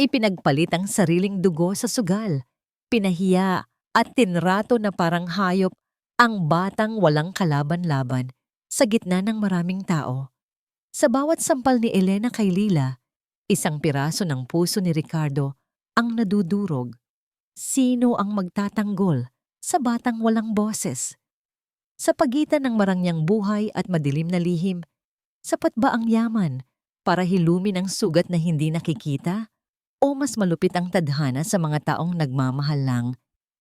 Ipinagpalit ang sariling dugo sa sugal, pinahiya at tinrato na parang hayop ang batang walang kalaban-laban sa gitna ng maraming tao. Sa bawat sampal ni Elena kay Lila, isang piraso ng puso ni Ricardo ang nadudurog. Sino ang magtatanggol sa batang walang boses? Sa pagitan ng marangyang buhay at madilim na lihim, sapat ba ang yaman para hilumin ang sugat na hindi nakikita? O mas malupit ang tadhana sa mga taong nagmamahal lang?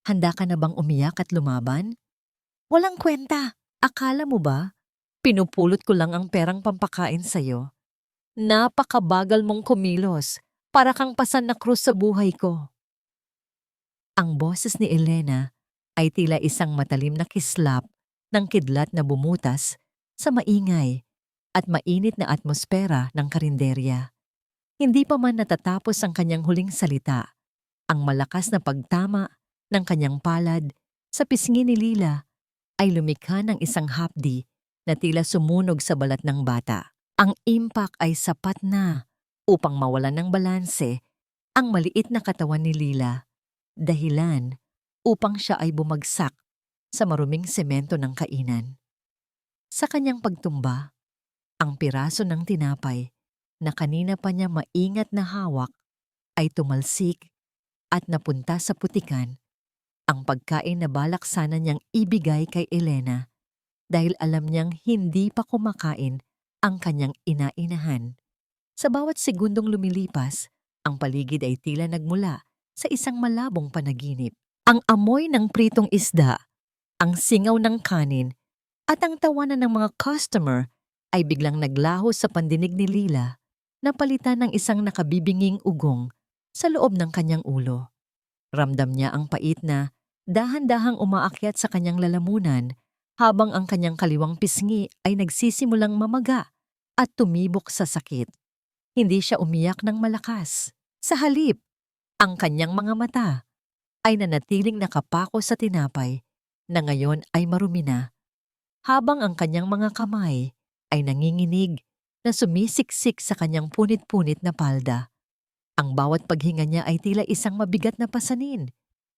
Handa ka na bang umiyak at lumaban? Walang kwenta. Akala mo ba? Pinupulot ko lang ang perang pampakain sa'yo. Napakabagal mong kumilos. Para kang pasan na krus sa buhay ko. Ang boses ni Elena ay tila isang matalim na kislap ng kidlat na bumutas sa maingay at mainit na atmosfera ng karinderya. Hindi pa man natatapos ang kanyang huling salita, ang malakas na pagtama ng kanyang palad sa pisngi ni Lila ay lumikha ng isang hapdi na tila sumunog sa balat ng bata. Ang impact ay sapat na upang mawalan ng balanse ang maliit na katawan ni Lila, dahilan upang siya ay bumagsak sa maruming semento ng kainan. Sa kanyang pagtumba, ang piraso ng tinapay na kanina pa niya maingat na hawak ay tumalsik at napunta sa putikan, ang pagkain na balak sana niyang ibigay kay Elena dahil alam niyang hindi pa kumakain ang kanyang inainahan. Sa bawat segundong lumilipas, ang paligid ay tila nagmula sa isang malabong panaginip. Ang amoy ng pritong isda, ang singaw ng kanin, at ang tawanan ng mga customer ay biglang naglaho sa pandinig ni Lila na palitan ng isang nakabibinging ugong sa loob ng kanyang ulo. Ramdam niya ang pait na dahan-dahang umaakyat sa kanyang lalamunan habang ang kanyang kaliwang pisngi ay nagsisimulang mamaga at tumibok sa sakit. Hindi siya umiyak ng malakas. Sa halip, ang kanyang mga mata ay nanatiling nakapako sa tinapay na ngayon ay marumi na, habang ang kanyang mga kamay ay nanginginig na sumisiksik sa kanyang punit-punit na palda. Ang bawat paghinga niya ay tila isang mabigat na pasanin,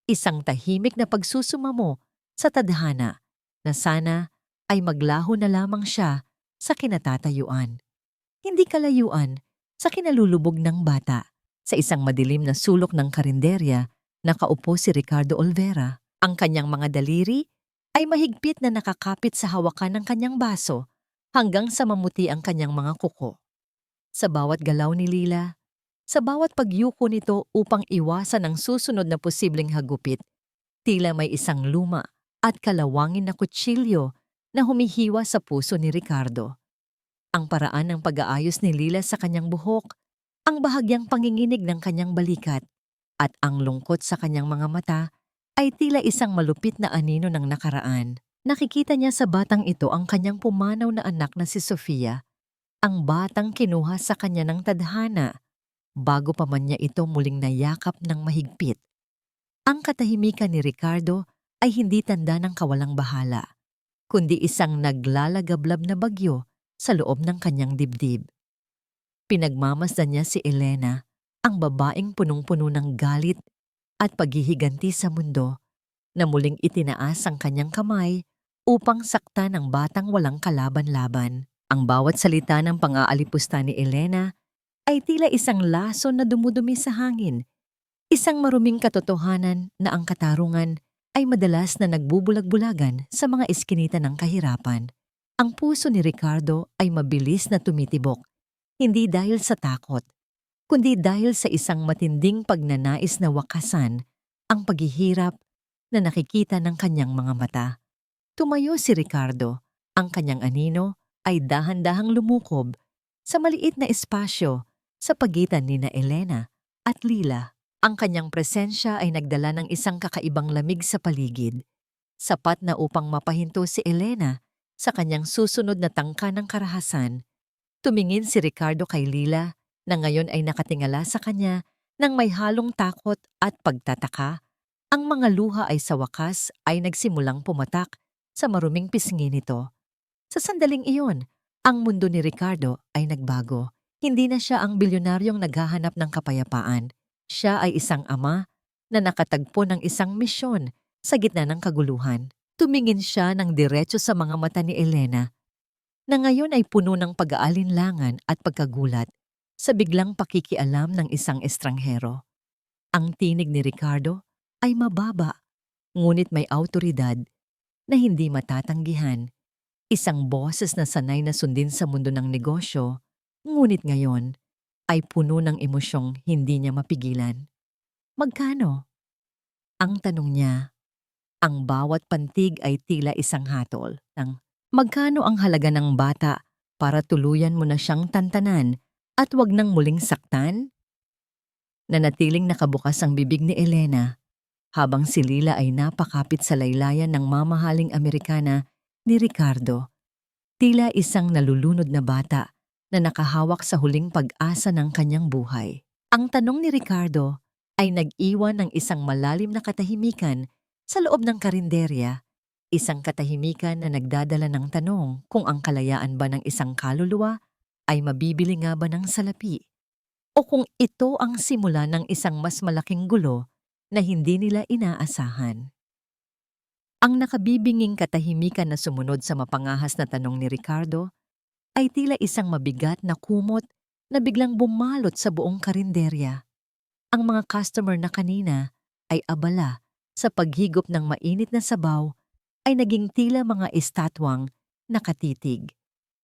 isang tahimik na pagsusumamo sa tadhana na sana ay maglaho na lamang siya sa kinatatayuan. Hindi kalayuan sa kinalulubog ng bata. Sa isang madilim na sulok ng karinderya, nakaupo si Ricardo Olvera. Ang kanyang mga daliri ay mahigpit na nakakapit sa hawakan ng kanyang baso hanggang sa mamuti ang kanyang mga kuko. Sa bawat galaw ni Lila, sa bawat pagyuko nito upang iwasan ang susunod na posibleng hagupit, tila may isang luma at kalawangin na kutsilyo na humihiwa sa puso ni Ricardo. Ang paraan ng pag-aayos ni Lila sa kanyang buhok, ang bahagyang panginginig ng kanyang balikat, at ang lungkot sa kanyang mga mata ay tila isang malupit na anino ng nakaraan. Nakikita niya sa batang ito ang kanyang pumanaw na anak na si Sofia, ang batang kinuha sa kanya ng tadhana, bago pa man niya ito muling nayakap ng mahigpit. Ang katahimikan ni Ricardo ay hindi tanda ng kawalang bahala, kundi isang naglalagablab na bagyo sa loob ng kanyang dibdib. Pinagmamasdan niya si Elena, ang babaeng punong-puno ng galit at paghihiganti sa mundo, na muling itinaas ang kanyang kamay upang saktan ang batang walang kalaban-laban. Ang bawat salita ng pang-aalipusta ni Elena ay tila isang laso na dumudumi sa hangin, isang maruming katotohanan na ang katarungan ay madalas na nagbubulag-bulagan sa mga iskinita ng kahirapan. Ang puso ni Ricardo ay mabilis na tumitibok, hindi dahil sa takot, kundi dahil sa isang matinding pagnanais na wakasan ang paghihirap na nakikita ng kanyang mga mata. Tumayo si Ricardo, ang kanyang anino ay dahan-dahang lumukob sa maliit na espasyo sa pagitan ni na Elena at Lila. Ang kanyang presensya ay nagdala ng isang kakaibang lamig sa paligid, sapat na upang mapahinto si Elena sa kanyang susunod na tangka ng karahasan. Tumingin si Ricardo kay Lila na ngayon ay nakatingala sa kanya ng may halong takot at pagtataka. Ang mga luha ay sa wakas ay nagsimulang pumatak sa maruming pisngi nito. Sa sandaling iyon, ang mundo ni Ricardo ay nagbago. Hindi na siya ang bilyonaryong naghahanap ng kapayapaan. Siya ay isang ama na nakatagpo ng isang misyon sa gitna ng kaguluhan. Tumingin siya ng diretso sa mga mata ni Elena na ngayon ay puno ng pag-aalinlangan at pagkagulat sa biglang pakikialam ng isang estranghero. Ang tinig ni Ricardo ay mababa, ngunit may awtoridad na hindi matatanggihan. Isang boses na sanay na sundin sa mundo ng negosyo, ngunit ngayon ay puno ng emosyong hindi niya mapigilan. Magkano? Ang tanong niya. Ang bawat pantig ay tila isang hatol ng magkano ang halaga ng bata para tuluyan mo na siyang tantanan at wag nang muling saktan? Nanatiling nakabukas ang bibig ni Elena habang si Lila ay napakapit sa laylayan ng mamahaling Amerikana ni Ricardo. Tila isang nalulunod na bata na nakahawak sa huling pag-asa ng kanyang buhay. Ang tanong ni Ricardo ay nag-iwan ng isang malalim na katahimikan sa loob ng karinderya, isang katahimikan na nagdadala ng tanong kung ang kalayaan ba ng isang kaluluwa ay mabibili nga ba ng salapi o kung ito ang simula ng isang mas malaking gulo na hindi nila inaasahan. Ang nakabibinging katahimikan na sumunod sa mapangahas na tanong ni Ricardo ay tila isang mabigat na kumot na biglang bumalot sa buong karinderya. Ang mga customer na kanina ay abala sa paghigop ng mainit na sabaw ay naging tila mga estatwang nakatitig.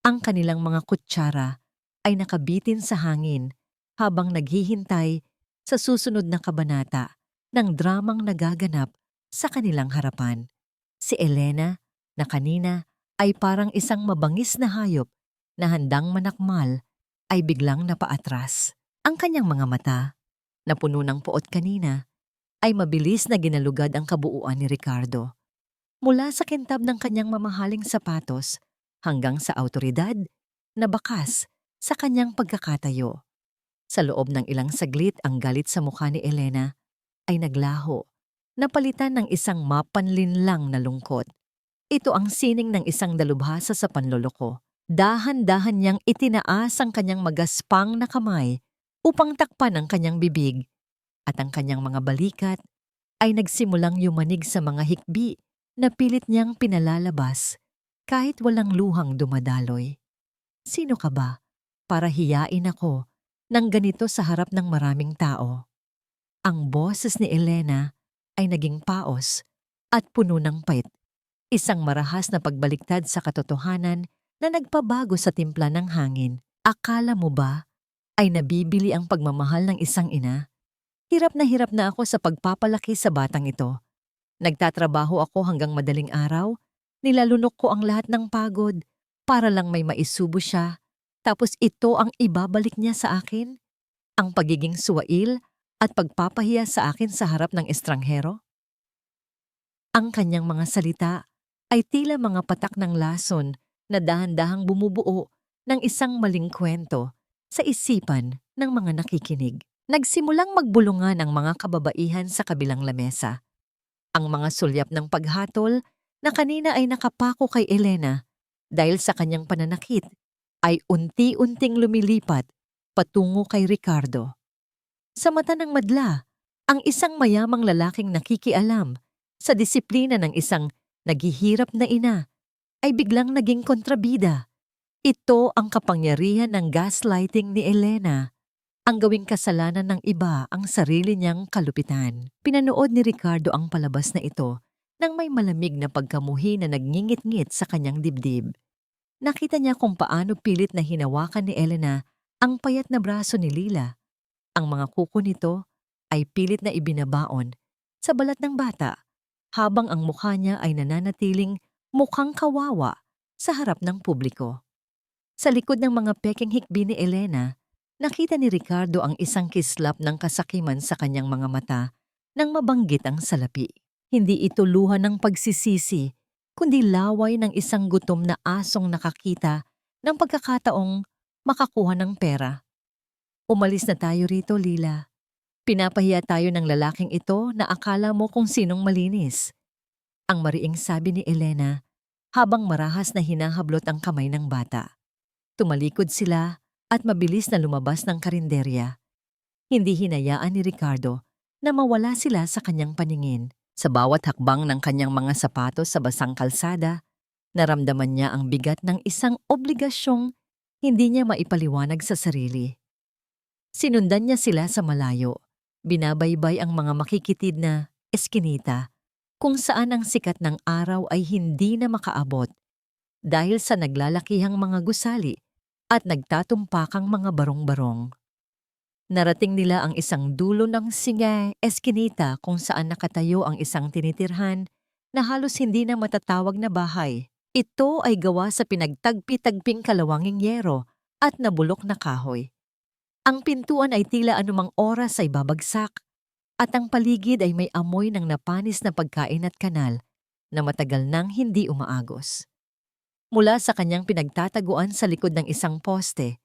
Ang kanilang mga kutsara ay nakabitin sa hangin habang naghihintay sa susunod na kabanata ng dramang nagaganap sa kanilang harapan. Si Elena, na kanina ay parang isang mabangis na hayop na handang manakmal, ay biglang napaatras. Ang kanyang mga mata, na puno ng puot kanina, ay mabilis na ginalugad ang kabuuan ni Ricardo. Mula sa kintab ng kanyang mamahaling sapatos hanggang sa awtoridad na bakas sa kanyang pagkakatayo. Sa loob ng ilang saglit ang galit sa mukha ni Elena ay naglaho, napalitan ng isang mapanlinlang na lungkot. Ito ang sining ng isang dalubhasa sa panloloko. Dahan-dahan niyang itinaas ang kanyang magaspang na kamay upang takpan ang kanyang bibig at ang kanyang mga balikat ay nagsimulang yumanig sa mga hikbi na pilit niyang pinalalabas kahit walang luhang dumadaloy. Sino ka ba para hiyain ako ng ganito sa harap ng maraming tao? Ang boses ni Elena ay naging paos at puno ng pait. Isang marahas na pagbaliktad sa katotohanan na nagpabago sa timpla ng hangin. Akala mo ba ay nabibili ang pagmamahal ng isang ina? Hirap na ako sa pagpapalaki sa batang ito. Nagtatrabaho ako hanggang madaling araw, nilalunok ko ang lahat ng pagod para lang may maisubo siya, tapos ito ang ibabalik niya sa akin? Ang pagiging suwail at pagpapahiya sa akin sa harap ng estranghero? Ang kanyang mga salita ay tila mga patak ng lason na dahan-dahang bumubuo ng isang maling kwento sa isipan ng mga nakikinig. Nagsimulang magbulungan ang mga kababaihan sa kabilang lamesa. Ang mga sulyap ng paghatol na kanina ay nakapako kay Elena dahil sa kanyang pananakit ay unti-unting lumilipat patungo kay Ricardo. Sa mata ng madla, ang isang mayamang lalaking nakikialam sa disiplina ng isang naghihirap na ina ay biglang naging kontrabida. Ito ang kapangyarihan ng gaslighting ni Elena. Ang gawing kasalanan ng iba ang sarili niyang kalupitan. Pinanood ni Ricardo ang palabas na ito nang may malamig na pagkamuhi na nagngingit-ngit sa kanyang dibdib. Nakita niya kung paano pilit na hinawakan ni Elena ang payat na braso ni Lila. Ang mga kuko nito ay pilit na ibinabaon sa balat ng bata habang ang mukha niya ay nananatiling mukhang kawawa sa harap ng publiko. Sa likod ng mga peking hikbi ni Elena, nakita ni Ricardo ang isang kislap ng kasakiman sa kanyang mga mata nang mabanggit ang salapi. Hindi ito luha ng pagsisisi, kundi laway ng isang gutom na asong nakakita ng pagkakataong makakuha ng pera. Umalis na tayo rito, Lila. Pinapahiya tayo ng lalaking ito na akala mo kung sinong malinis. Ang mariing sabi ni Elena habang marahas na hinahablot ang kamay ng bata. Tumalikod sila at mabilis na lumabas ng karinderya. Hindi hinayaan ni Ricardo na mawala sila sa kanyang paningin. Sa bawat hakbang ng kanyang mga sapatos sa basang kalsada, naramdaman niya ang bigat ng isang obligasyong hindi niya maipaliwanag sa sarili. Sinundan niya sila sa malayo. Binabaybay ang mga makikitid na eskinita kung saan ang sikat ng araw ay hindi na makaabot dahil sa naglalakihang mga gusali at nagtatumpakang mga barong-barong. Narating nila ang isang dulo ng eskinita kung saan nakatayo ang isang tinitirhan na halos hindi na matatawag na bahay. Ito ay gawa sa pinagtagpi-tagping kalawanging yero at nabulok na kahoy. Ang pintuan ay tila anumang oras ay babagsak at ang paligid ay may amoy ng napanis na pagkain at kanal na matagal nang hindi umaagos. Mula sa kanyang pinagtataguan sa likod ng isang poste,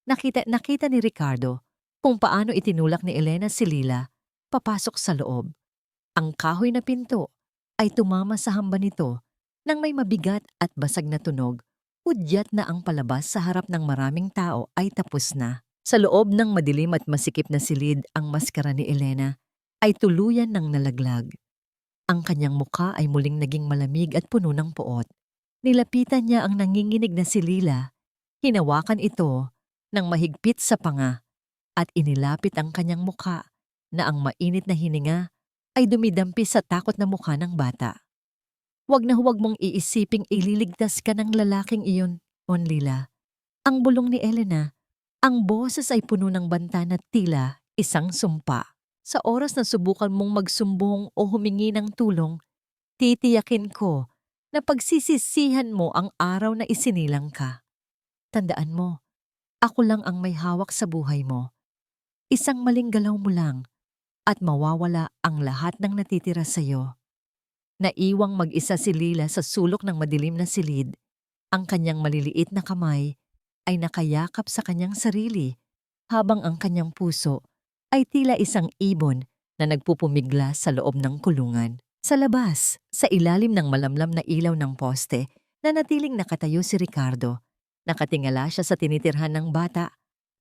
nakita ni Ricardo kung paano itinulak ni Elena si Lila papasok sa loob. Ang kahoy na pinto ay tumama sa hamba nito nang may mabigat at basag na tunog. Udyat na ang palabas sa harap ng maraming tao ay tapos na. Sa loob ng madilim at masikip na silid, ang maskara ni Elena ay tuluyan ng nalaglag. Ang kanyang mukha ay muling naging malamig at puno ng puot. Nilapitan niya ang nanginginig na si Lila. Hinawakan ito ng mahigpit sa panga at inilapit ang kanyang mukha na ang mainit na hininga ay dumidampi sa takot na mukha ng bata. Huwag na huwag mong iisiping ililigtas ka ng lalaking iyon, Lila. Ang bulong ni Elena, ang boses ay puno ng banta na tila isang sumpa. Sa oras na subukan mong magsumbong o humingi ng tulong, titiyakin ko na pagsisisihan mo ang araw na isinilang ka. Tandaan mo, ako lang ang may hawak sa buhay mo. Isang maling galaw mo lang at mawawala ang lahat ng natitira sa iyo. Naiwang mag-isa si Lila sa sulok ng madilim na silid. Ang kanyang maliliit na kamay ay nakayakap sa kanyang sarili habang ang kanyang puso ay tila isang ibon na nagpupumigla sa loob ng kulungan. Sa labas, sa ilalim ng malamlam na ilaw ng poste, nanatiling nakatayo si Ricardo. Nakatingala siya sa tinitirhan ng bata.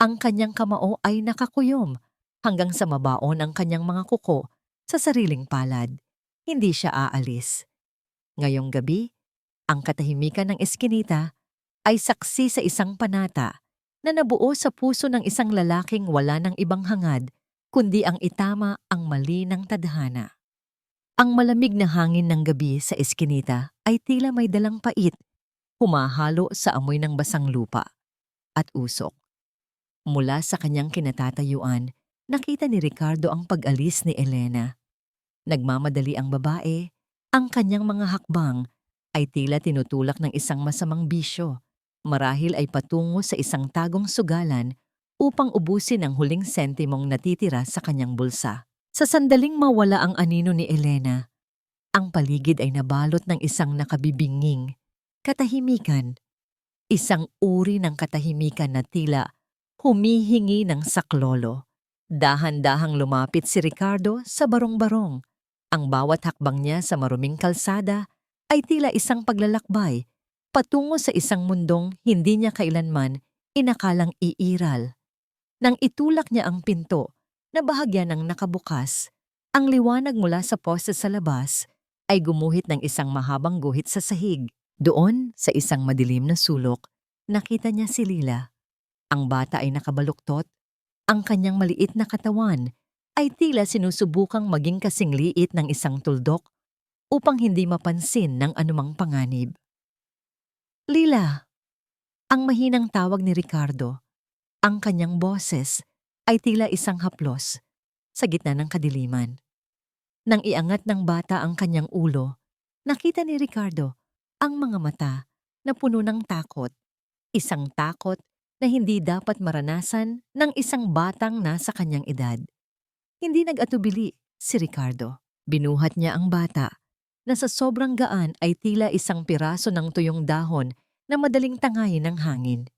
Ang kanyang kamao ay nakakuyom hanggang sa mabaon ang kanyang mga kuko sa sariling palad. Hindi siya aalis. Ngayong gabi, ang katahimikan ng eskinita ay saksi sa isang panata na nabuo sa puso ng isang lalaking wala ng ibang hangad kundi ang itama ang mali ng tadhana. Ang malamig na hangin ng gabi sa eskinita ay tila may dalang pait, humahalo sa amoy ng basang lupa at usok. Mula sa kanyang kinatatayuan, nakita ni Ricardo ang pag-alis ni Elena. Nagmamadali ang babae, ang kanyang mga hakbang ay tila tinutulak ng isang masamang bisyo. Marahil ay patungo sa isang tagong sugalan upang ubusin ang huling sentimong natitira sa kanyang bulsa. Sa sandaling mawala ang anino ni Elena, ang paligid ay nabalot ng isang nakabibinging katahimikan. Isang uri ng katahimikan na tila humihingi ng saklolo. Dahan-dahang lumapit si Ricardo sa barong-barong. Ang bawat hakbang niya sa maruming kalsada ay tila isang paglalakbay patungo sa isang mundong hindi niya kailanman inakalang iiral. Nang itulak niya ang pinto na bahagya ng nakabukas, ang liwanag mula sa poste sa labas ay gumuhit ng isang mahabang guhit sa sahig. Doon, sa isang madilim na sulok, nakita niya si Lila. Ang bata ay nakabaluktot. Ang kanyang maliit na katawan ay tila sinusubukang maging kasing liit ng isang tuldok upang hindi mapansin ng anumang panganib. Lila! Ang mahinang tawag ni Ricardo. Ang kanyang boses ay tila isang haplos sa gitna ng kadiliman. Nang iangat ng bata ang kanyang ulo, nakita ni Ricardo ang mga mata na puno ng takot. Isang takot na hindi dapat maranasan ng isang batang nasa kanyang edad. Hindi nag-atubili si Ricardo. Binuhat niya ang bata na sa sobrang gaan ay tila isang piraso ng tuyong dahon na madaling tangayin ng hangin.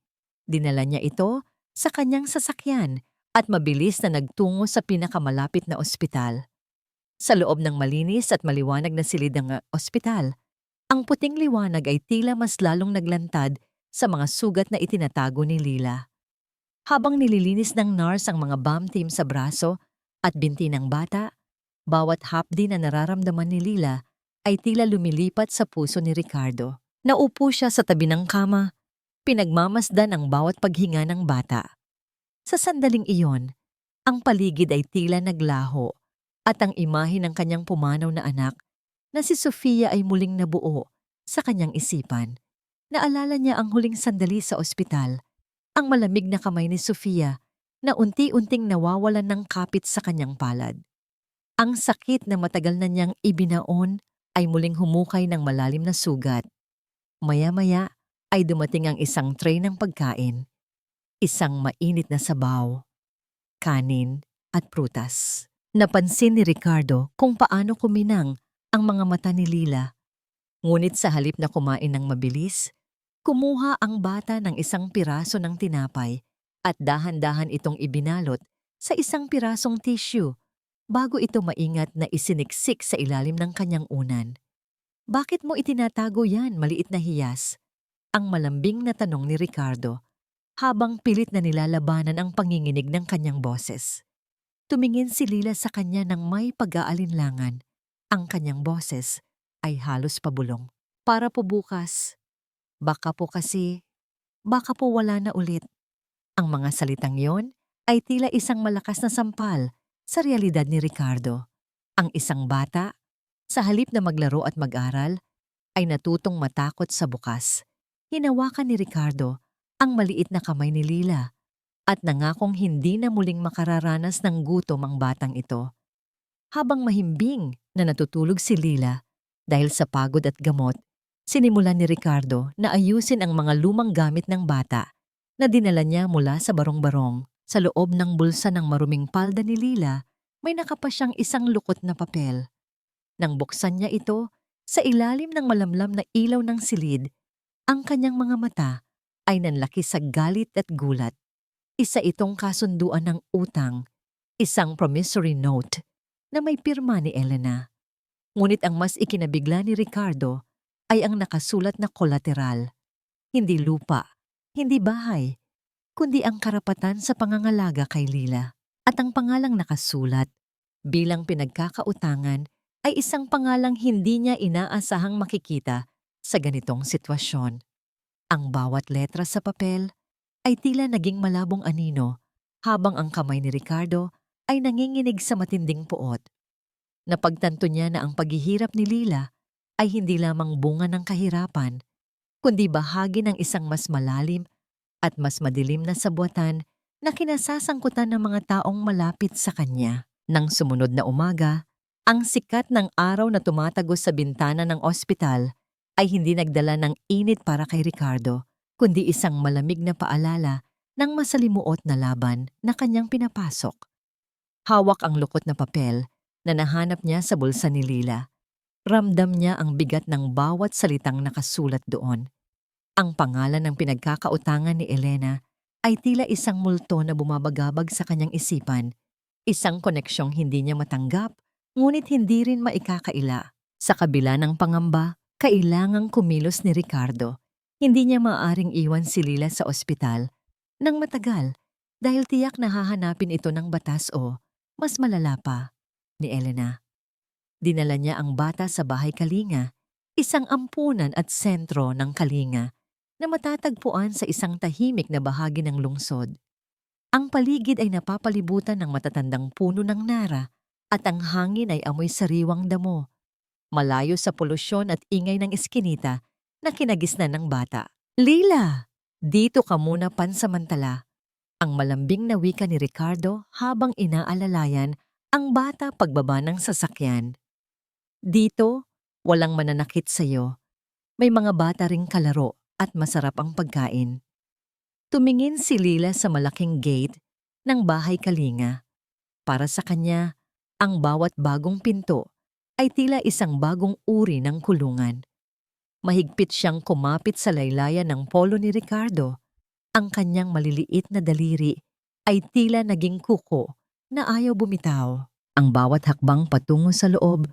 Dinala niya ito sa kanyang sasakyan at mabilis na nagtungo sa pinakamalapit na ospital. Sa loob ng malinis at maliwanag na silid ng ospital, ang puting liwanag ay tila mas lalong naglantad sa mga sugat na itinatago ni Lila. Habang nililinis ng nurse ang mga bomb team sa braso at binti ng bata, bawat hapdi na nararamdaman ni Lila ay tila lumilipat sa puso ni Ricardo. Naupo siya sa tabi ng kama, pinagmamasdan ang bawat paghinga ng bata. Sa sandaling iyon, ang paligid ay tila naglaho at ang imahe ng kanyang pumanaw na anak na si Sofia ay muling nabuo sa kanyang isipan. Naalala niya ang huling sandali sa ospital, ang malamig na kamay ni Sofia na unti-unting nawawalan ng kapit sa kanyang palad. Ang sakit na matagal na niyang ibinaon ay muling humukay ng malalim na sugat. Maya-maya ay dumating ang isang tray ng pagkain, isang mainit na sabaw, kanin at prutas. Napansin ni Ricardo kung paano kuminang ang mga mata ni Lila. Ngunit sa halip na kumain ng mabilis, kumuha ang bata ng isang piraso ng tinapay at dahan-dahan itong ibinalot sa isang pirasong tissue bago ito maingat na isiniksik sa ilalim ng kanyang unan. "Bakit mo itinatago yan, maliit na hiyas?" Ang malambing na tanong ni Ricardo habang pilit na nilalabanan ang panginginig ng kanyang boses. Tumingin si Lila sa kanya ng may pag-aalinlangan. Ang kanyang boses ay halos pabulong. "Para po bukas. Baka po kasi, baka po wala na ulit." Ang mga salitang yon ay tila isang malakas na sampal sa realidad ni Ricardo. Ang isang bata, sa halip na maglaro at mag-aral, ay natutong matakot sa bukas. Hinawakan ni Ricardo ang maliit na kamay ni Lila at nangakong hindi na muling makararanas ng gutom ang batang ito. Habang mahimbing na natutulog si Lila dahil sa pagod at gamot, sinimulan ni Ricardo na ayusin ang mga lumang gamit ng bata na dinala niya mula sa barong-barong. Sa loob ng bulsa ng maruming palda ni Lila, may nakapa siyang isang lukot na papel. Nang buksan niya ito, sa ilalim ng malamlam na ilaw ng silid, ang kanyang mga mata ay nanlaki sa galit at gulat. Isa itong kasunduan ng utang, isang promissory note na may pirma ni Elena. Ngunit ang mas ikinabigla ni Ricardo ay ang nakasulat na kolateral. Hindi lupa, hindi bahay, kundi ang karapatan sa pangangalaga kay Lila. At ang pangalang nakasulat bilang pinagkakautangan ay isang pangalang hindi niya inaasahang makikita sa ganitong sitwasyon. Ang bawat letra sa papel ay tila naging malabong anino habang ang kamay ni Ricardo ay nanginginig sa matinding puot. Napagtanto niya na ang paghihirap ni Lila ay hindi lamang bunga ng kahirapan, kundi bahagi ng isang mas malalim at mas madilim na sabwatan na kinasasangkutan ng mga taong malapit sa kanya. Nang sumunod na umaga, ang sikat ng araw na tumatagos sa bintana ng ospital ay hindi nagdala ng init para kay Ricardo, kundi isang malamig na paalala ng masalimuot na laban na kanyang pinapasok. Hawak ang lukot na papel na nahanap niya sa bulsa ni Lila. Ramdam niya ang bigat ng bawat salitang nakasulat doon. Ang pangalan ng pinagkakautangan ni Elena ay tila isang multo na bumabagabag sa kanyang isipan, isang koneksyong hindi niya matanggap, ngunit hindi rin maikakaila. Sa kabila ng pangamba, kailangang kumilos ni Ricardo. Hindi niya maaaring iwan si Lila sa ospital nang matagal dahil tiyak na hahanapin ito ng batas o, mas malala pa, ni Elena. Dinala niya ang bata sa bahay Kalinga, isang ampunan at sentro ng Kalinga na matatagpuan sa isang tahimik na bahagi ng lungsod. Ang paligid ay napapalibutan ng matatandang puno ng nara at ang hangin ay amoy sariwang damo, malayo sa polusyon at ingay ng eskinita na kinagisnan ng bata. "Lila, dito ka muna pansamantala," ang malambing na wika ni Ricardo habang inaalalayan ang bata pagbaba ng sasakyan. "Dito, walang mananakit sa'yo. May mga bata ring kalaro at masarap ang pagkain." Tumingin si Lila sa malaking gate ng bahay Kalinga. Para sa kanya, ang bawat bagong pinto ay tila isang bagong uri ng kulungan. Mahigpit siyang kumapit sa laylayan ng polo ni Ricardo. Ang kanyang maliliit na daliri ay tila naging kuko na ayaw bumitaw. Ang bawat hakbang patungo sa loob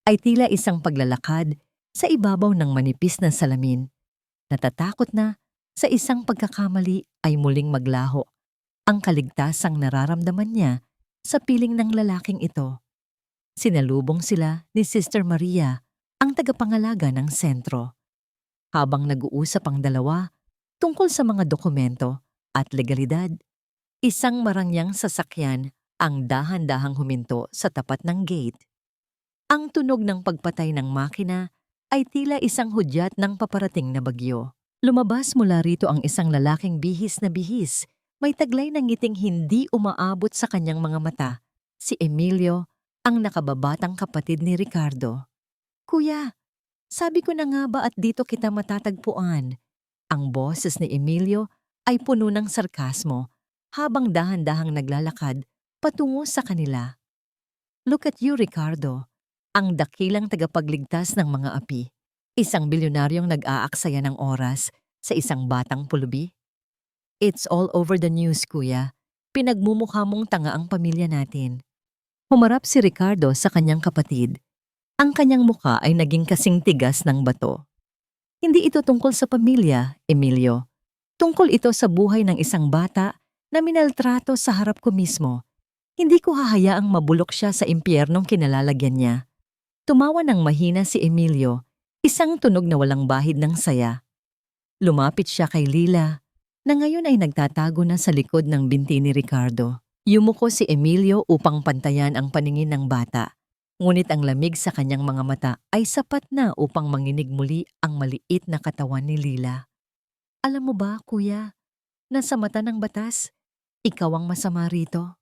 ay tila isang paglalakad sa ibabaw ng manipis na salamin. Natatakot na sa isang pagkakamali ay muling maglaho ang kaligtasang nararamdaman niya sa piling ng lalaking ito. Sinalubong sila ni Sister Maria, ang tagapangalaga ng sentro. Habang nag-uusap ang dalawa tungkol sa mga dokumento at legalidad, isang marangyang sasakyan ang dahan-dahang huminto sa tapat ng gate. Ang tunog ng pagpatay ng makina ay tila isang hudyat ng paparating na bagyo. Lumabas mula rito ang isang lalaking bihis na bihis, may taglay ng ngiting hindi umaabot sa kanyang mga mata. Si Emilio, ang nakababatang kapatid ni Ricardo. "Kuya, sabi ko na nga ba at dito kita matatagpuan?" Ang boses ni Emilio ay puno ng sarkasmo habang dahan-dahang naglalakad patungo sa kanila. "Look at you, Ricardo, ang dakilang tagapagligtas ng mga api. Isang bilyonaryong nag-aaksaya ng oras sa isang batang pulubi. It's all over the news, kuya. Pinagmumukha mong tanga ang pamilya natin." Humarap si Ricardo sa kanyang kapatid. Ang kanyang mukha ay naging kasing tigas ng bato. "Hindi ito tungkol sa pamilya, Emilio. Tungkol ito sa buhay ng isang bata na minaltrato sa harap ko mismo. Hindi ko hahayaang mabulok siya sa impyernong kinalalagyan niya." Tumawa ng mahina si Emilio, isang tunog na walang bahid ng saya. Lumapit siya kay Lila, na ngayon ay nagtatago na sa likod ng binti ni Ricardo. Yumuko si Emilio upang pantayan ang paningin ng bata, ngunit ang lamig sa kanyang mga mata ay sapat na upang manginig muli ang maliit na katawan ni Lila. "Alam mo ba, kuya, na sa mata ng batas, ikaw ang masama rito?"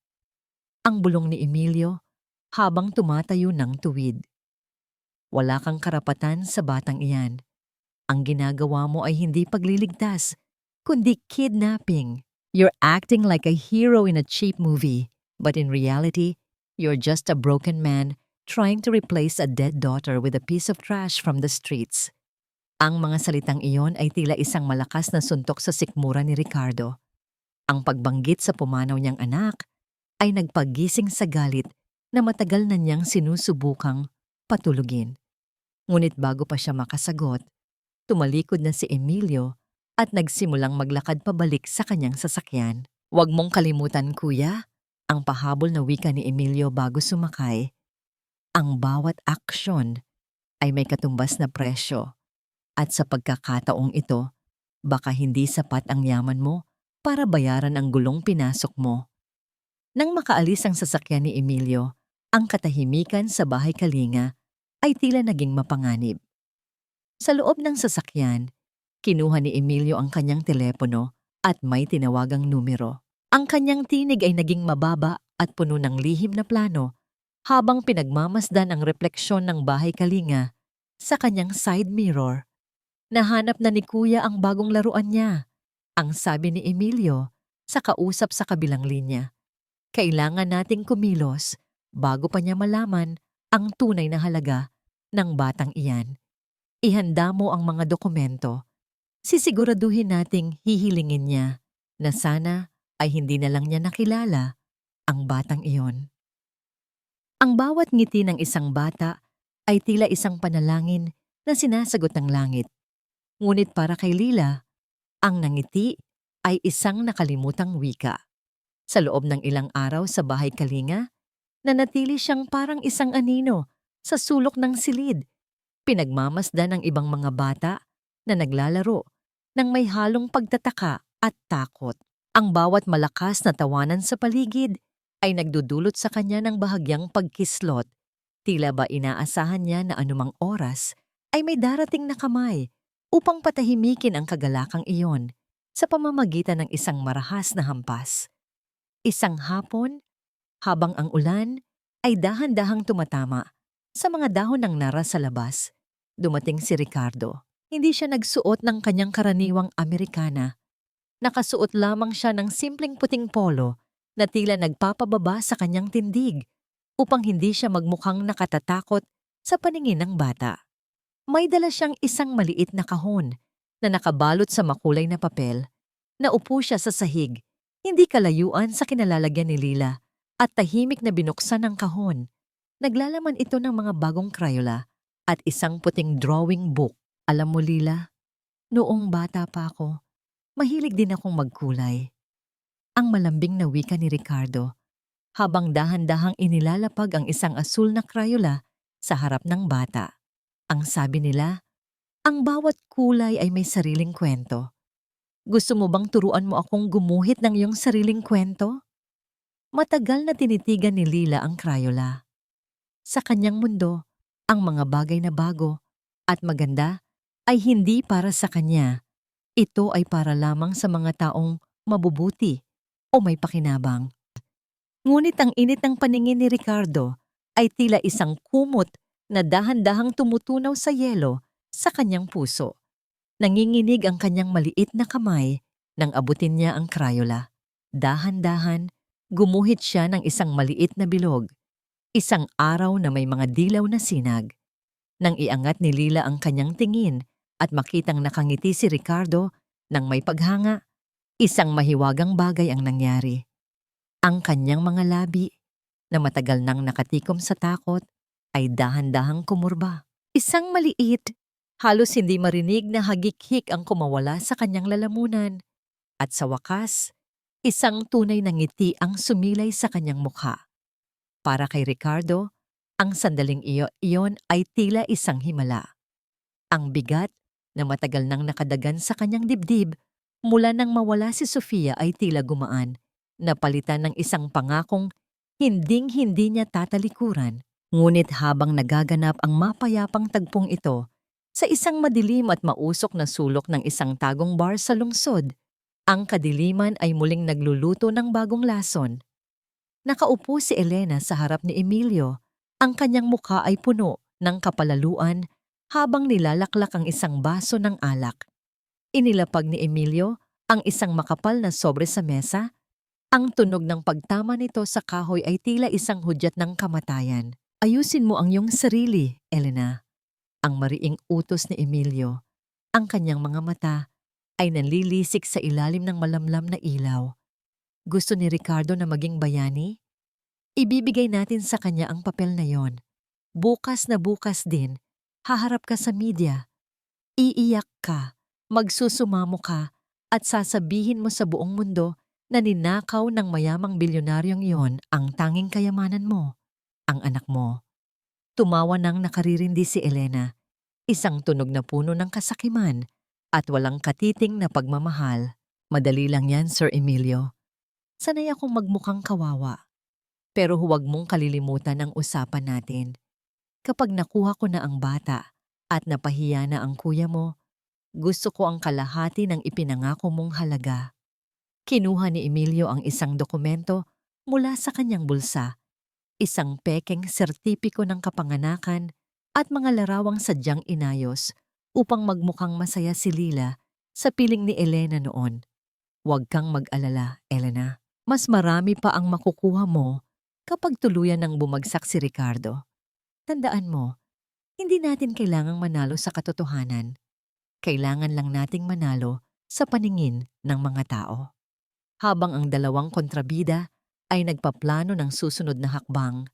Ang bulong ni Emilio habang tumatayo ng tuwid. "Wala kang karapatan sa batang iyan. Ang ginagawa mo ay hindi pagliligtas, kundi kidnapping. You're acting like a hero in a cheap movie, but in reality, you're just a broken man trying to replace a dead daughter with a piece of trash from the streets." Ang mga salitang iyon ay tila isang malakas na suntok sa sikmura ni Ricardo. Ang pagbanggit sa pumanaw niyang anak ay nagpagising sa galit na matagal na niyang sinusubukang patulugin. Ngunit bago pa siya makasagot, tumalikod na si Emilio at nagsimulang maglakad pabalik sa kanyang sasakyan. "Huwag mong kalimutan, kuya," ang pahabol na wika ni Emilio bago sumakay. "Ang bawat aksyon ay may katumbas na presyo. At sa pagkakataong ito, baka hindi sapat ang yaman mo para bayaran ang gulong pinasok mo." Nang makaalis ang sasakyan ni Emilio, ang katahimikan sa bahay Kalinga ay tila naging mapanganib. Sa loob ng sasakyan, kinuha ni Emilio ang kanyang telepono at may tinawagang numero. Ang kanyang tinig ay naging mababa at puno ng lihim na plano habang pinagmamasdan ang refleksyon ng bahay Kalinga sa kanyang side mirror. Nahanap na ni kuya ang bagong laruan niya, ang sabi ni Emilio sa kausap sa kabilang linya. Kailangan nating kumilos bago pa niya malaman ang tunay na halaga ng batang iyan. Ihanda mo ang mga dokumento. Sisiguraduhin nating hihilingin niya na sana ay hindi na lang niya nakilala ang batang iyon. Ang bawat ngiti ng isang bata ay tila isang panalangin na sinasagot ng langit. Ngunit para kay Lila, ang nangiti ay isang nakalimutang wika. Sa loob ng ilang araw sa bahay Kalinga, nanatili siyang parang isang anino sa sulok ng silid. Pinagmamasdan ng ibang mga bata na naglalaro ng may halong pagtataka at takot. Ang bawat malakas na tawanan sa paligid ay nagdudulot sa kanya ng bahagyang pagkislot. Tila ba inaasahan niya na anumang oras ay may darating na kamay upang patahimikin ang kagalakang iyon sa pamamagitan ng isang marahas na hampas. Isang hapon, habang ang ulan ay dahan-dahang tumatama sa mga dahon ng nara sa labas, dumating si Ricardo. Hindi siya nagsuot ng kanyang karaniwang Amerikana. Nakasuot lamang siya ng simpleng puting polo na tila nagpapababa sa kanyang tindig upang hindi siya magmukhang nakatatakot sa paningin ng bata. May dala siyang isang maliit na kahon na nakabalot sa makulay na papel. Naupo siya sa sahig, hindi kalayuan sa kinalalagyan ni Lila, at tahimik na binuksan ang kahon. Naglalaman ito ng mga bagong Crayola at isang puting drawing book. Alam mo, Lila, noong bata pa ako, mahilig din akong magkulay. ang malambing na wika ni Ricardo habang dahan-dahang inilalapag ang isang asul na Crayola sa harap ng bata. Ang sabi nila, ang bawat kulay ay may sariling kwento. Gusto mo bang turuan mo akong gumuhit ng iyong sariling kwento? Matagal na tinitigan ni Lila ang Crayola. Sa kanyang mundo, ang mga bagay na bago at maganda ay hindi para sa kanya. Ito ay para lamang sa mga taong mabubuti o may pakinabang. Ngunit ang init ng paningin ni Ricardo ay tila isang kumot na dahan-dahang tumutunaw sa yelo sa kanyang puso. Nanginginig ang kanyang maliit na kamay nang abutin niya ang Crayola. Dahan-dahan, gumuhit siya ng isang maliit na bilog, isang araw na may mga dilaw na sinag. Nang iangat ni Lila ang kanyang tingin at makitang nakangiti si Ricardo nang may paghanga, isang mahiwagang bagay ang nangyari. Ang kanyang mga labi, na matagal nang nakatikom sa takot, ay dahan-dahang kumurba. Isang maliit, halos hindi marinig na hagikhik ang kumawala sa kanyang lalamunan. At sa wakas, isang tunay na ngiti ang sumilay sa kanyang mukha. Para kay Ricardo, ang sandaling iyon ay tila isang himala. Ang bigat na matagal nang nakadagan sa kanyang dibdib mula nang mawala si Sofia ay tila gumaan, napalitan ng isang pangakong hinding-hindi niya tatalikuran. Ngunit habang nagaganap ang mapayapang tagpong ito, sa isang madilim at mausok na sulok ng isang tagong bar sa lungsod, ang kadiliman ay muling nagluluto ng bagong lason. Nakaupo si Elena sa harap ni Emilio. Ang kanyang mukha ay puno ng kapalaluan habang nilalaklak ang isang baso ng alak. Inilapag ni Emilio ang isang makapal na sobre sa mesa. Ang tunog ng pagtama nito sa kahoy ay tila isang hudyat ng kamatayan. Ayusin mo ang iyong sarili, Elena. Ang mariing utos ni Emilio. Ang kanyang mga mata ay nanlilisik sa ilalim ng malamlam na ilaw. Gusto ni Ricardo na maging bayani? Ibibigay natin sa kanya ang papel na yon. Bukas na bukas din, haharap ka sa media. Iiyak ka, magsusumamo ka, at sasabihin mo sa buong mundo na ninakaw ng mayamang bilyonaryong yon ang tanging kayamanan mo, ang anak mo. Tumawa nang nakaririndi si Elena, isang tunog na puno ng kasakiman at walang katiting na pagmamahal. Madali lang yan, Sir Emilio. Sanay akong magmukhang kawawa. Pero huwag mong kalilimutan ang usapan natin. Kapag nakuha ko na ang bata at napahiya na ang kuya mo, gusto ko ang kalahati ng ipinangako mong halaga. Kinuha ni Emilio ang isang dokumento mula sa kanyang bulsa, isang pekeng sertipiko ng kapanganakan at mga larawang sadyang inayos upang magmukhang masaya si Lila sa piling ni Elena noon. Huwag kang mag-alala, Elena. Mas marami pa ang makukuha mo kapag tuluyan ng bumagsak si Ricardo. Tandaan mo, hindi natin kailangang manalo sa katotohanan. Kailangan lang nating manalo sa paningin ng mga tao. Habang ang dalawang kontrabida ay nagpaplano ng susunod na hakbang,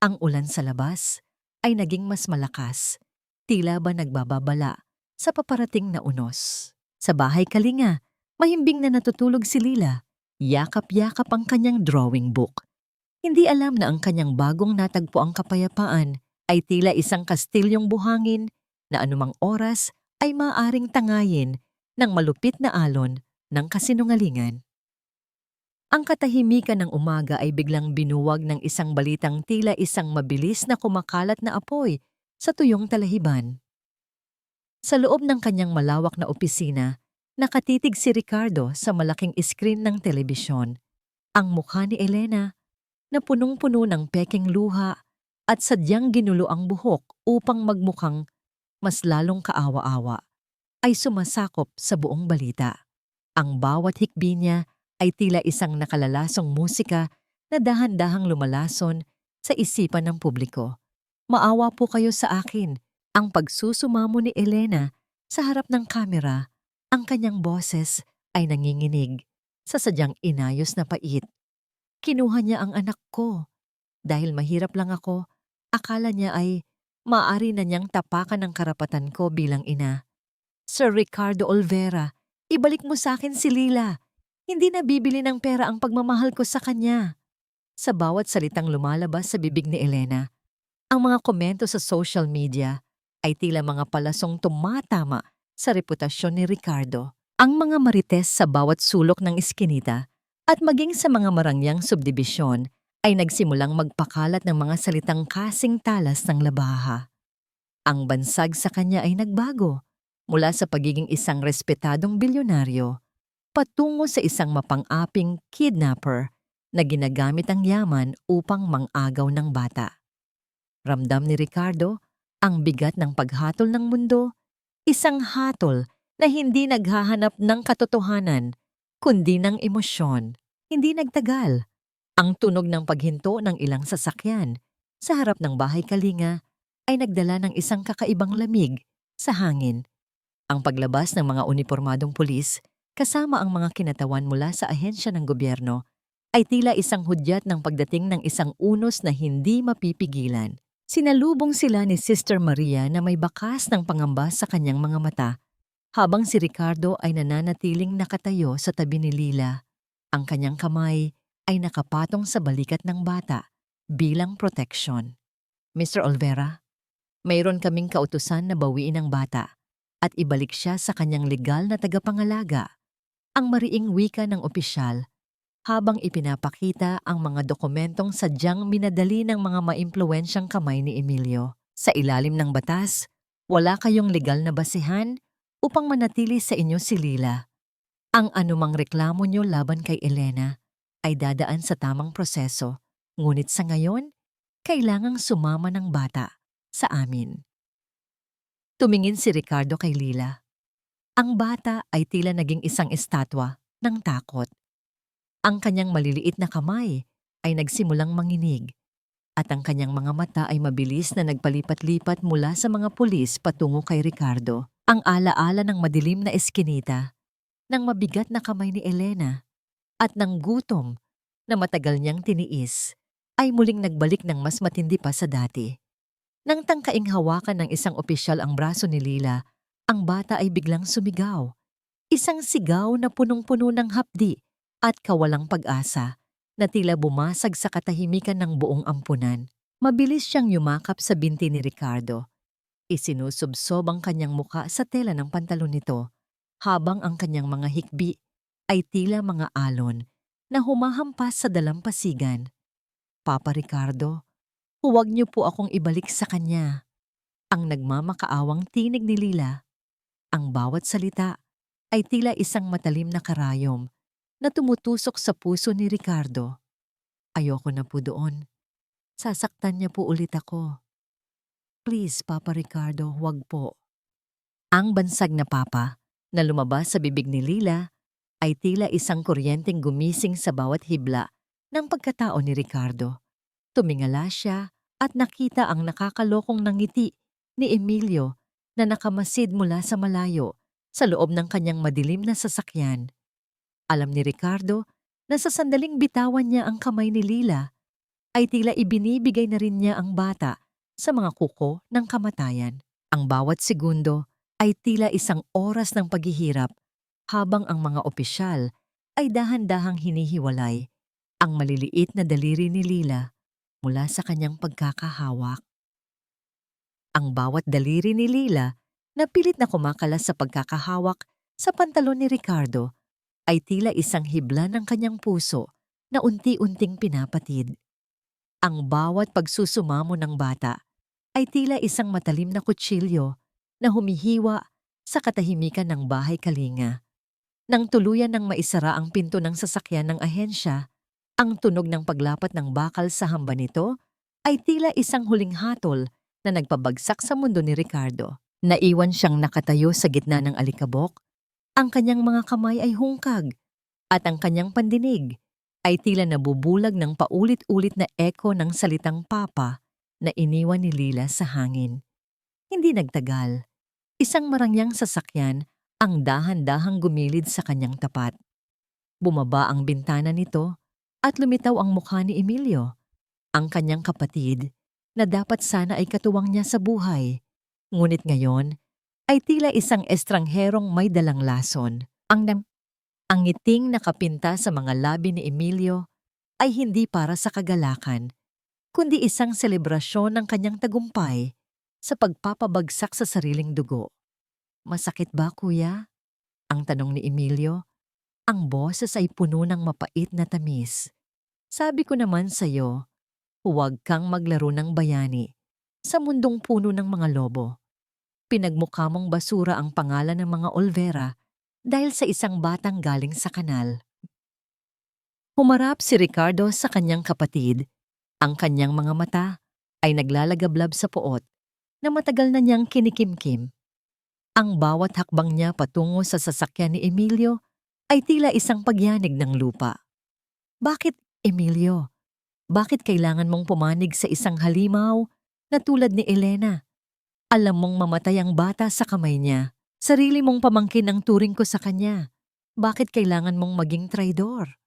ang ulan sa labas ay naging mas malakas, tila ba nagbababala sa paparating na unos. Sa bahay kalinga, mahimbing na natutulog si Lila, yakap-yakap ang kanyang drawing book. Hindi alam na ang kanyang bagong natagpo ang kapayapaan ay tila isang kastilyong buhangin na anumang oras ay maaaring tangayin ng malupit na alon ng kasinungalingan. Ang katahimikan ng umaga ay biglang binuwag ng isang balitang tila isang mabilis na kumakalat na apoy sa tuyong talahiban. Sa loob ng kanyang malawak na opisina, nakatitig si Ricardo sa malaking iskrin ng telebisyon. Ang mukha ni Elena, na punong-puno ng pekeng luha at sadyang ginulo ang buhok upang magmukhang mas lalong kaawa-awa, ay sumasakop sa buong balita. Ang bawat hikbi niya ay tila isang nakalalasong musika na dahan-dahang lumalason sa isipan ng publiko. Maawa po kayo sa akin, ang pagsusumamo ni Elena sa harap ng kamera, ang kanyang boses ay nanginginig sa sadyang inayos na pait. Kinuha niya ang anak ko. Dahil mahirap lang ako, akala niya ay maaari na niyang tapakan ang karapatan ko bilang ina. Sir Ricardo Olvera, ibalik mo sa akin si Lila. Hindi na bibili ng pera ang pagmamahal ko sa kanya. Sa bawat salitang lumalabas sa bibig ni Elena, ang mga komento sa social media ay tila mga palasong tumatama sa reputasyon ni Ricardo. Ang mga marites sa bawat sulok ng iskinita at maging sa mga marangyang subdibisyon ay nagsimulang magpakalat ng mga salitang kasing talas ng labaha. Ang bansag sa kanya ay nagbago mula sa pagiging isang respetadong bilyonaryo patungo sa isang mapang-aping kidnapper na ginagamit ang yaman upang mangagaw ng bata. Ramdam ni Ricardo ang bigat ng paghatol ng mundo, isang hatol na hindi naghahanap ng katotohanan, kundi ng emosyon. Hindi nagtagal. Ang tunog ng paghinto ng ilang sasakyan sa harap ng bahay Kalinga ay nagdala ng isang kakaibang lamig sa hangin. Ang paglabas ng mga unipormadong pulis kasama ang mga kinatawan mula sa ahensya ng gobyerno ay tila isang hudyat ng pagdating ng isang unos na hindi mapipigilan. Sinalubong sila ni Sister Maria na may bakas ng pangamba sa kanyang mga mata, habang si Ricardo ay nananatiling nakatayo sa tabi ni Lila. Ang kanyang kamay ay nakapatong sa balikat ng bata bilang protection. Mr. Olvera, mayroon kaming kautusan na bawiin ang bata at ibalik siya sa kanyang legal na tagapangalaga. Ang mariing wika ng opisyal habang ipinapakita ang mga dokumentong sadyang minadali ng mga maimpluwensyang kamay ni Emilio. Sa ilalim ng batas, wala kayong legal na basihan upang manatili sa inyo si Lila. Ang anumang reklamo nyo laban kay Elena ay dadaan sa tamang proseso, ngunit sa ngayon, kailangang sumama ng bata sa amin. Tumingin si Ricardo kay Lila. Ang bata ay tila naging isang estatwa ng takot. Ang kanyang maliliit na kamay ay nagsimulang manginig at ang kanyang mga mata ay mabilis na nagpalipat-lipat mula sa mga pulis patungo kay Ricardo. Ang alaala ng madilim na eskinita, ng mabigat na kamay ni Elena at ng gutom na matagal niyang tiniis ay muling nagbalik ng mas matindi pa sa dati. Nang tangkaing hawakan ng isang opisyal ang braso ni Lila, ang bata ay biglang sumigaw. Isang sigaw na punong-puno ng hapdi at kawalang pag-asa na tila bumasag sa katahimikan ng buong ampunan. Mabilis siyang yumakap sa binti ni Ricardo. Isinusubsob ang kanyang muka sa tela ng pantalon nito, habang ang kanyang mga hikbi ay tila mga alon na humahampas sa dalampasigan. Papa Ricardo, huwag niyo po akong ibalik sa kanya. Ang nagmamakaawang tinig ni Lila. Ang bawat salita ay tila isang matalim na karayom na tumutusok sa puso ni Ricardo. Ayoko na po doon. Sasaktan niya po ulit ako. Please, Papa Ricardo, huwag po. Ang bansag na papa na lumabas sa bibig ni Lila ay tila isang kuryenteng gumising sa bawat hibla ng pagkatao ni Ricardo. Tumingala siya at nakita ang nakakalokong ngiti ni Emilio na nakamasid mula sa malayo sa loob ng kanyang madilim na sasakyan. Alam ni Ricardo na sa sandaling bitawan niya ang kamay ni Lila, ay tila ibinibigay na rin niya ang bata sa mga kuko ng kamatayan. Ang bawat segundo ay tila isang oras ng paghihirap habang ang mga opisyal ay dahan-dahang hinihiwalay ang maliliit na daliri ni Lila mula sa kanyang pagkakahawak. Ang bawat daliri ni Lila na pilit na kumakalas sa pagkakahawak sa pantalon ni Ricardo ay tila isang hibla ng kanyang puso na unti-unting pinapatid. Ang bawat pagsusumamo ng bata ay tila isang matalim na kutsilyo na humihiwa sa katahimikan ng bahay Kalinga. Nang tuluyan ng maisara ang pinto ng sasakyan ng ahensya, ang tunog ng paglapat ng bakal sa hamba nito ay tila isang huling hatol na nagpabagsak sa mundo ni Ricardo. Naiwan siyang nakatayo sa gitna ng alikabok. Ang kanyang mga kamay ay hungkag at ang kanyang pandinig ay tila nabubulag ng paulit-ulit na eko ng salitang papa na iniwan ni Lila sa hangin. Hindi nagtagal. Isang marangyang sasakyan ang dahan-dahang gumilid sa kanyang tapat. Bumaba ang bintana nito at lumitaw ang mukha ni Emilio, ang kanyang kapatid na dapat sana ay katuwang niya sa buhay. Ngunit ngayon ay tila isang estrangherong may dalang lason. Ang ngiting nakapinta sa mga labi ni Emilio ay hindi para sa kagalakan, kundi isang selebrasyon ng kanyang tagumpay sa pagpapabagsak sa sariling dugo. Masakit ba, kuya? Ang tanong ni Emilio. Ang boses ay puno ng mapait na tamis. Sabi ko naman sa'yo, huwag kang maglaro ng bayani sa mundong puno ng mga lobo. Pinagmukha mong basura ang pangalan ng mga Olvera dahil sa isang batang galing sa kanal. Humarap si Ricardo sa kanyang kapatid. Ang kanyang mga mata ay naglalagablab sa poot na matagal na niyang kinikimkim. Ang bawat hakbang niya patungo sa sasakyan ni Emilio ay tila isang pagyanig ng lupa. Bakit, Emilio? Bakit kailangan mong pumanig sa isang halimaw na tulad ni Elena? Alam mong mamatay ang bata sa kamay niya. Sarili mong pamangkin ang turing ko sa kanya. Bakit kailangan mong maging traidor?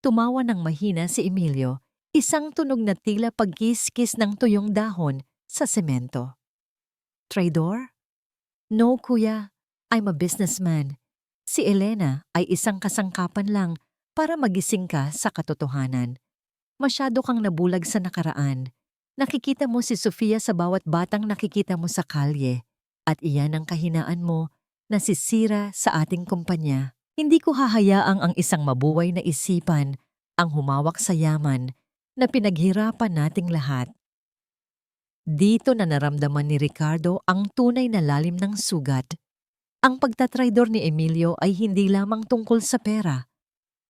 Tumawa ng mahina si Emilio, isang tunog na tila pagkis-kis ng tuyong dahon sa semento. Traidor? No, kuya. I'm a businessman. Si Elena ay isang kasangkapan lang para magising ka sa katotohanan. Masyado kang nabulag sa nakaraan. Nakikita mo si Sofia sa bawat batang nakikita mo sa kalye at iyan ang kahinaan mo na sisira sa ating kumpanya. Hindi ko hahayaang ang isang mabuhay na isipan ang humawak sa yaman na pinaghirapan nating lahat. Dito na naramdaman ni Ricardo ang tunay na lalim ng sugat. Ang pagtatraidor ni Emilio ay hindi lamang tungkol sa pera.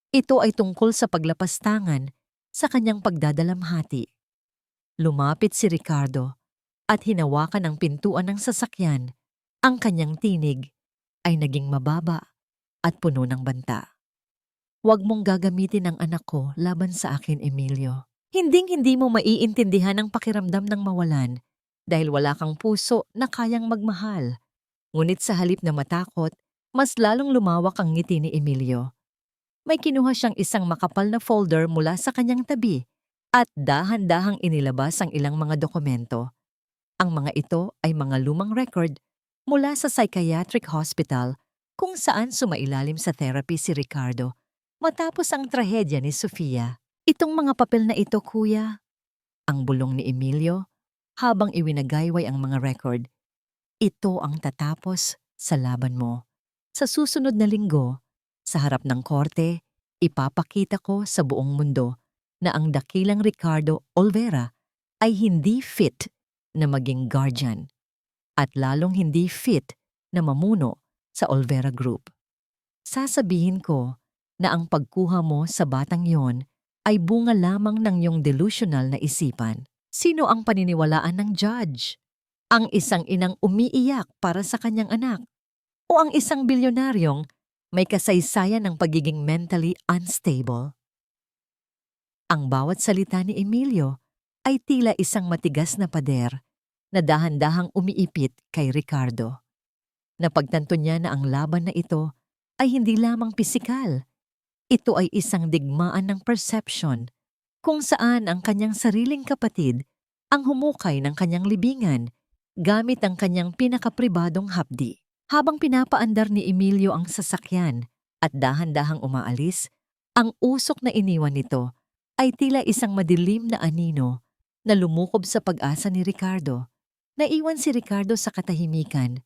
Ito ay tungkol sa paglapastangan sa kanyang pagdadalamhati. Lumapit si Ricardo at hinawakan ang pintuan ng sasakyan. Ang kanyang tinig ay naging mababa at puno ng banta. Huwag mong gagamitin ang anak ko laban sa akin, Emilio. Hinding-hindi mo maiintindihan ang pakiramdam ng mawalan dahil wala kang puso na kayang magmahal. Ngunit sa halip na matakot, mas lalong lumawak ang ngiti ni Emilio. May kinuha siyang isang makapal na folder mula sa kanyang tabi at dahan-dahang inilabas ang ilang mga dokumento. Ang mga ito ay mga lumang record mula sa psychiatric hospital kung saan sumailalim sa therapy si Ricardo matapos ang trahedya ni Sofia. Itong mga papel na ito, kuya. Ang bulong ni Emilio habang iwinagayway ang mga record. Ito ang tatapos sa laban mo. Sa susunod na linggo, sa harap ng korte, ipapakita ko sa buong mundo na ang dakilang Ricardo Olvera ay hindi fit na maging guardian at lalong hindi fit na mamuno sa Olvera Group. Sasabihin ko na ang pagkuha mo sa batang yon ay bunga lamang ng iyong delusional na isipan. Sino ang paniniwalaan ng judge? Ang isang inang umiiyak para sa kanyang anak o ang isang bilyonaryong may kasaysayan ng pagiging mentally unstable? Ang bawat salita ni Emilio ay tila isang matigas na pader na dahan-dahang umiipit kay Ricardo. Napagtanto niya na ang laban na ito ay hindi lamang pisikal. Ito ay isang digmaan ng perception kung saan ang kanyang sariling kapatid ang humukay ng kanyang libingan gamit ang kanyang pinakapribadong hapdi. Habang pinapaandar ni Emilio ang sasakyan at dahan-dahang umaalis, ang usok na iniwan nito ay tila isang madilim na anino na lumukob sa pag-asa ni Ricardo. Naiwan si Ricardo sa katahimikan.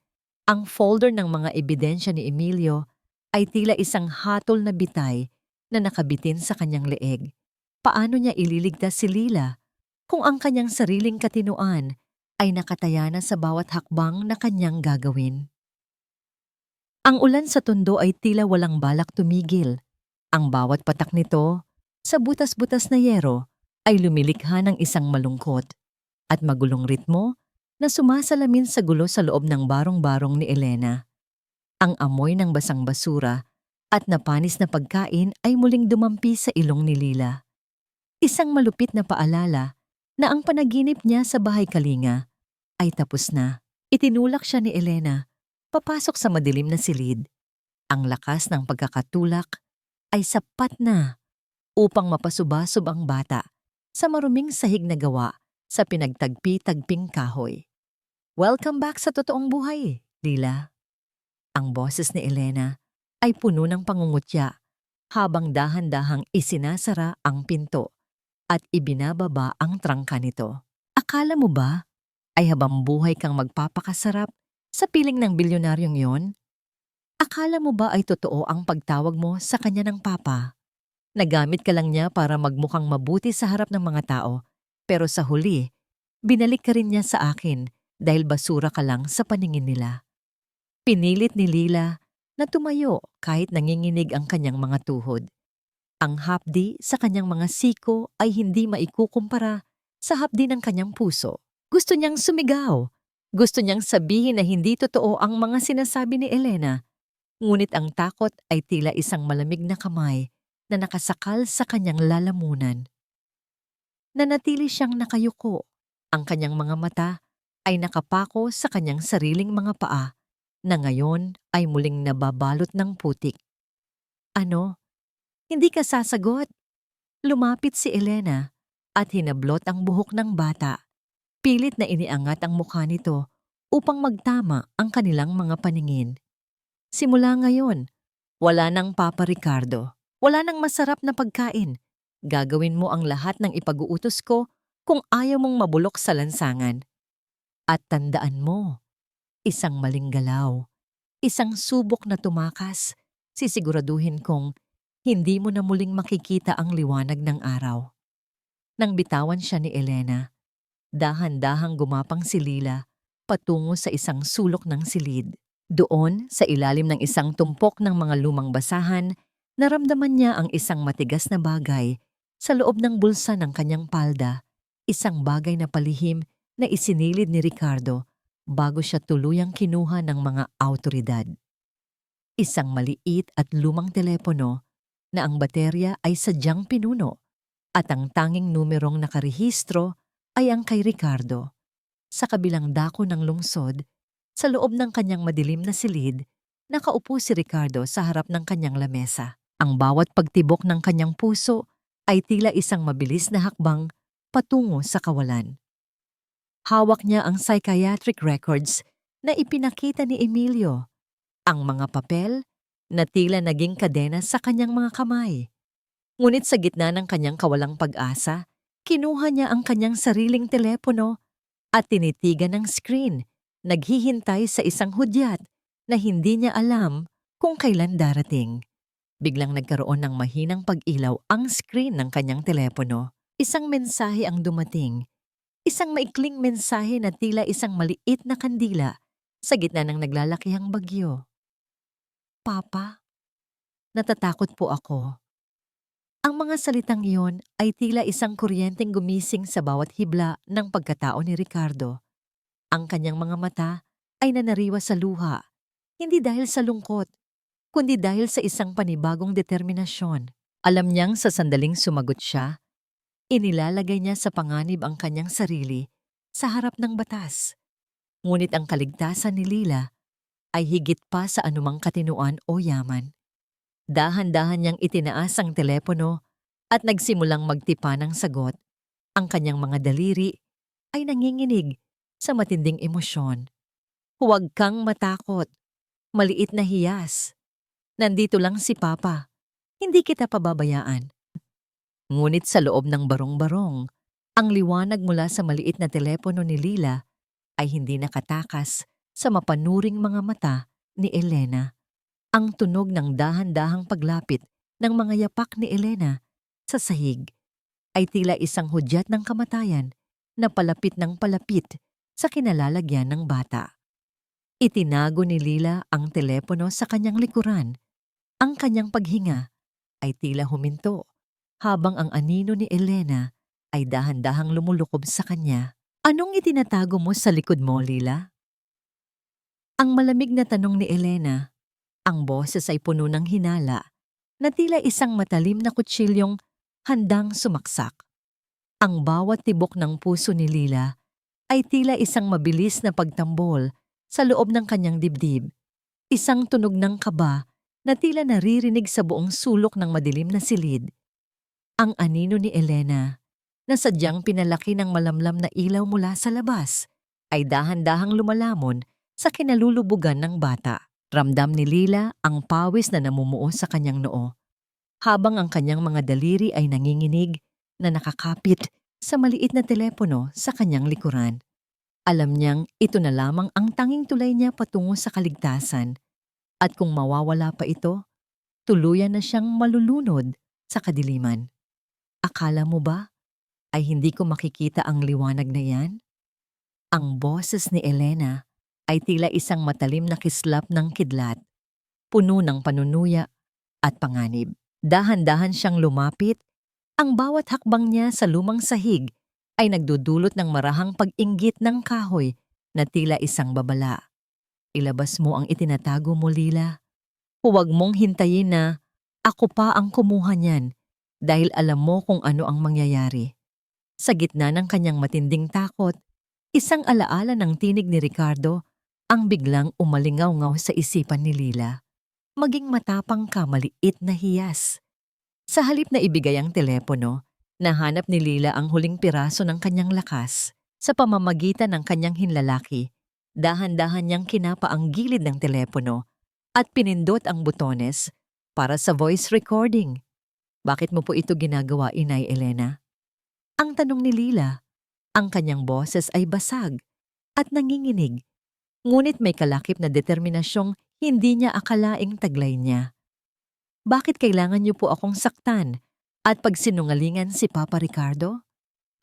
Ang folder ng mga ebidensya ni Emilio ay tila isang hatol na bitay na nakabitin sa kanyang leeg. Paano niya ililigtas si Lila kung ang kanyang sariling katinoan ay nakataya na sa bawat hakbang na kanyang gagawin? Ang ulan sa tondo ay tila walang balak tumigil. Ang bawat patak nito sa butas-butas na yero ay lumilikha ng isang malungkot at magulong ritmo na sumasalamin sa gulo sa loob ng barong-barong ni Elena. Ang amoy ng basang basura at napanis na pagkain ay muling dumampi sa ilong ni Lila. Isang malupit na paalala na ang panaginip niya sa bahay kalinga ay tapos na. Itinulak siya ni Elena papasok sa madilim na silid. Ang lakas ng pagkakatulak ay sapat na upang mapasubasob ang bata sa maruming sahig na gawa sa pinagtagpi-tagping kahoy. Welcome back sa totoong buhay, Lila. Ang boses ni Elena ay puno ng pangungutya habang dahan-dahang isinasara ang pinto at ibinababa ang trangka nito. Akala mo ba ay habang buhay kang magpapakasarap sa piling ng bilyonaryong yon? Akala mo ba ay totoo ang pagtawag mo sa kanya ng papa? Nagamit ka lang niya para magmukhang mabuti sa harap ng mga tao, pero sa huli, binalik ka rin niya sa akin dahil basura ka lang sa paningin nila. Pinilit ni Lila na tumayo kahit nanginginig ang kanyang mga tuhod. Ang hapdi sa kanyang mga siko ay hindi maikukumpara sa hapdi ng kanyang puso. Gusto niyang sumigaw. Gusto niyang sabihin na hindi totoo ang mga sinasabi ni Elena. Ngunit ang takot ay tila isang malamig na kamay na nakasakal sa kanyang lalamunan. Nanatili siyang nakayuko. Ang kanyang mga mata ay nakapako sa kanyang sariling mga paa na ngayon ay muling nababalot ng putik. Ano? Hindi ka sasagot? Lumapit si Elena at hinablot ang buhok ng bata. Pilit na iniangat ang mukha nito upang magtama ang kanilang mga paningin. Simula ngayon, wala nang Papa Ricardo. Wala nang masarap na pagkain. Gagawin mo ang lahat ng ipag-uutos ko kung ayaw mong mabulok sa lansangan. At tandaan mo, isang maling galaw, isang subok na tumakas, sisiguraduhin kong hindi mo na muling makikita ang liwanag ng araw. Nang bitawan siya ni Elena, dahan-dahang gumapang si Lila patungo sa isang sulok ng silid. Doon, sa ilalim ng isang tumpok ng mga lumang basahan, naramdaman niya ang isang matigas na bagay sa loob ng bulsa ng kanyang palda, isang bagay na palihim na isinilid ni Ricardo bago siya tuluyang kinuha ng mga awtoridad. Isang maliit at lumang telepono na ang baterya ay sadyang pinuno at ang tanging numerong nakarehistro ay ang kay Ricardo. Sa kabilang dako ng lungsod, sa loob ng kanyang madilim na silid, nakaupo si Ricardo sa harap ng kanyang lamesa. Ang bawat pagtibok ng kanyang puso ay tila isang mabilis na hakbang patungo sa kawalan. Hawak niya ang psychiatric records na ipinakita ni Emilio, ang mga papel na tila naging kadena sa kanyang mga kamay. Ngunit sa gitna ng kanyang kawalang pag-asa, kinuha niya ang kanyang sariling telepono at tinitigan ng screen, naghihintay sa isang hudyat na hindi niya alam kung kailan darating. Biglang nagkaroon ng mahinang pag-ilaw ang screen ng kanyang telepono. Isang mensahe ang dumating. Isang maikling mensahe na tila isang maliit na kandila sa gitna ng naglalakihang bagyo. Papa, natatakot po ako. Ang mga salitang iyon ay tila isang kuryenteng gumising sa bawat hibla ng pagkatao ni Ricardo. Ang kanyang mga mata ay nanariwa sa luha, hindi dahil sa lungkot, kundi dahil sa isang panibagong determinasyon. Alam niyang sa sandaling sumagot siya, inilalagay niya sa panganib ang kanyang sarili sa harap ng batas. Ngunit ang kaligtasan ni Lila ay higit pa sa anumang katinuan o yaman. Dahan-dahan niyang itinaas ang telepono at nagsimulang magtipa ng sagot. Ang kanyang mga daliri ay nanginginig sa matinding emosyon. Huwag kang matakot. Maliit na hiyas. Nandito lang si Papa. Hindi kita pababayaan. Ngunit sa loob ng barong-barong, ang liwanag mula sa maliit na telepono ni Lila ay hindi nakatakas sa mapanuring mga mata ni Elena. Ang tunog ng dahan-dahang paglapit ng mga yapak ni Elena sa sahig ay tila isang hudyat ng kamatayan na palapit ng palapit sa kinalalagyan ng bata. Itinago ni Lila ang telepono sa kanyang likuran. Ang kanyang paghinga ay tila huminto habang ang anino ni Elena ay dahan-dahang lumulukob sa kanya. Anong itinatago mo sa likod mo, Lila? Ang malamig na tanong ni Elena. Ang boses ay puno ng hinala na tila isang matalim na kutsilyong handang sumaksak. Ang bawat tibok ng puso ni Lila ay tila isang mabilis na pagtambol sa loob ng kanyang dibdib. Isang tunog ng kaba na tila naririnig sa buong sulok ng madilim na silid. Ang anino ni Elena, na sadyang pinalaki ng malamlam na ilaw mula sa labas, ay dahan-dahang lumalamon sa kinalulubugan ng bata. Ramdam ni Lila ang pawis na namumuo sa kanyang noo. habang ang kanyang mga daliri ay nanginginig na nakakapit sa maliit na telepono sa kanyang likuran. Alam niyang ito na lamang ang tanging tulay niya patungo sa kaligtasan at kung mawawala pa ito, tuluyan na siyang malulunod sa kadiliman. Akala mo ba ay hindi ko makikita ang liwanag na yan? Ang boses ni Elena ay tila isang matalim na kislap ng kidlat, puno ng panunuya at panganib. Dahan-dahan siyang lumapit, ang bawat hakbang niya sa lumang sahig ay nagdudulot ng marahang pag-inggit ng kahoy na tila isang babala. Ilabas mo ang itinatago mo, Lila. Huwag mong hintayin na ako pa ang kumuha niyan dahil alam mo kung ano ang mangyayari. Sa gitna ng kanyang matinding takot, isang alaala ng tinig ni Ricardo ang biglang umalingaw-ngaw sa isipan ni Lila. Maging matapang ka, maliit na hiyas. Sa halip na ibigay ang telepono, nahanap ni Lila ang huling piraso ng kanyang lakas sa pamamagitan ng kanyang hinlalaki. Dahan-dahan niyang kinapa ang gilid ng telepono at pinindot ang butones para sa voice recording. Bakit mo po ito ginagawa, Inay Elena? Ang tanong ni Lila. Ang kanyang boses ay basag at nanginginig, ngunit may kalakip na determinasyong hindi niya akalaing taglay niya. Bakit kailangan niyo po akong saktan at pagsinungalingan si Papa Ricardo?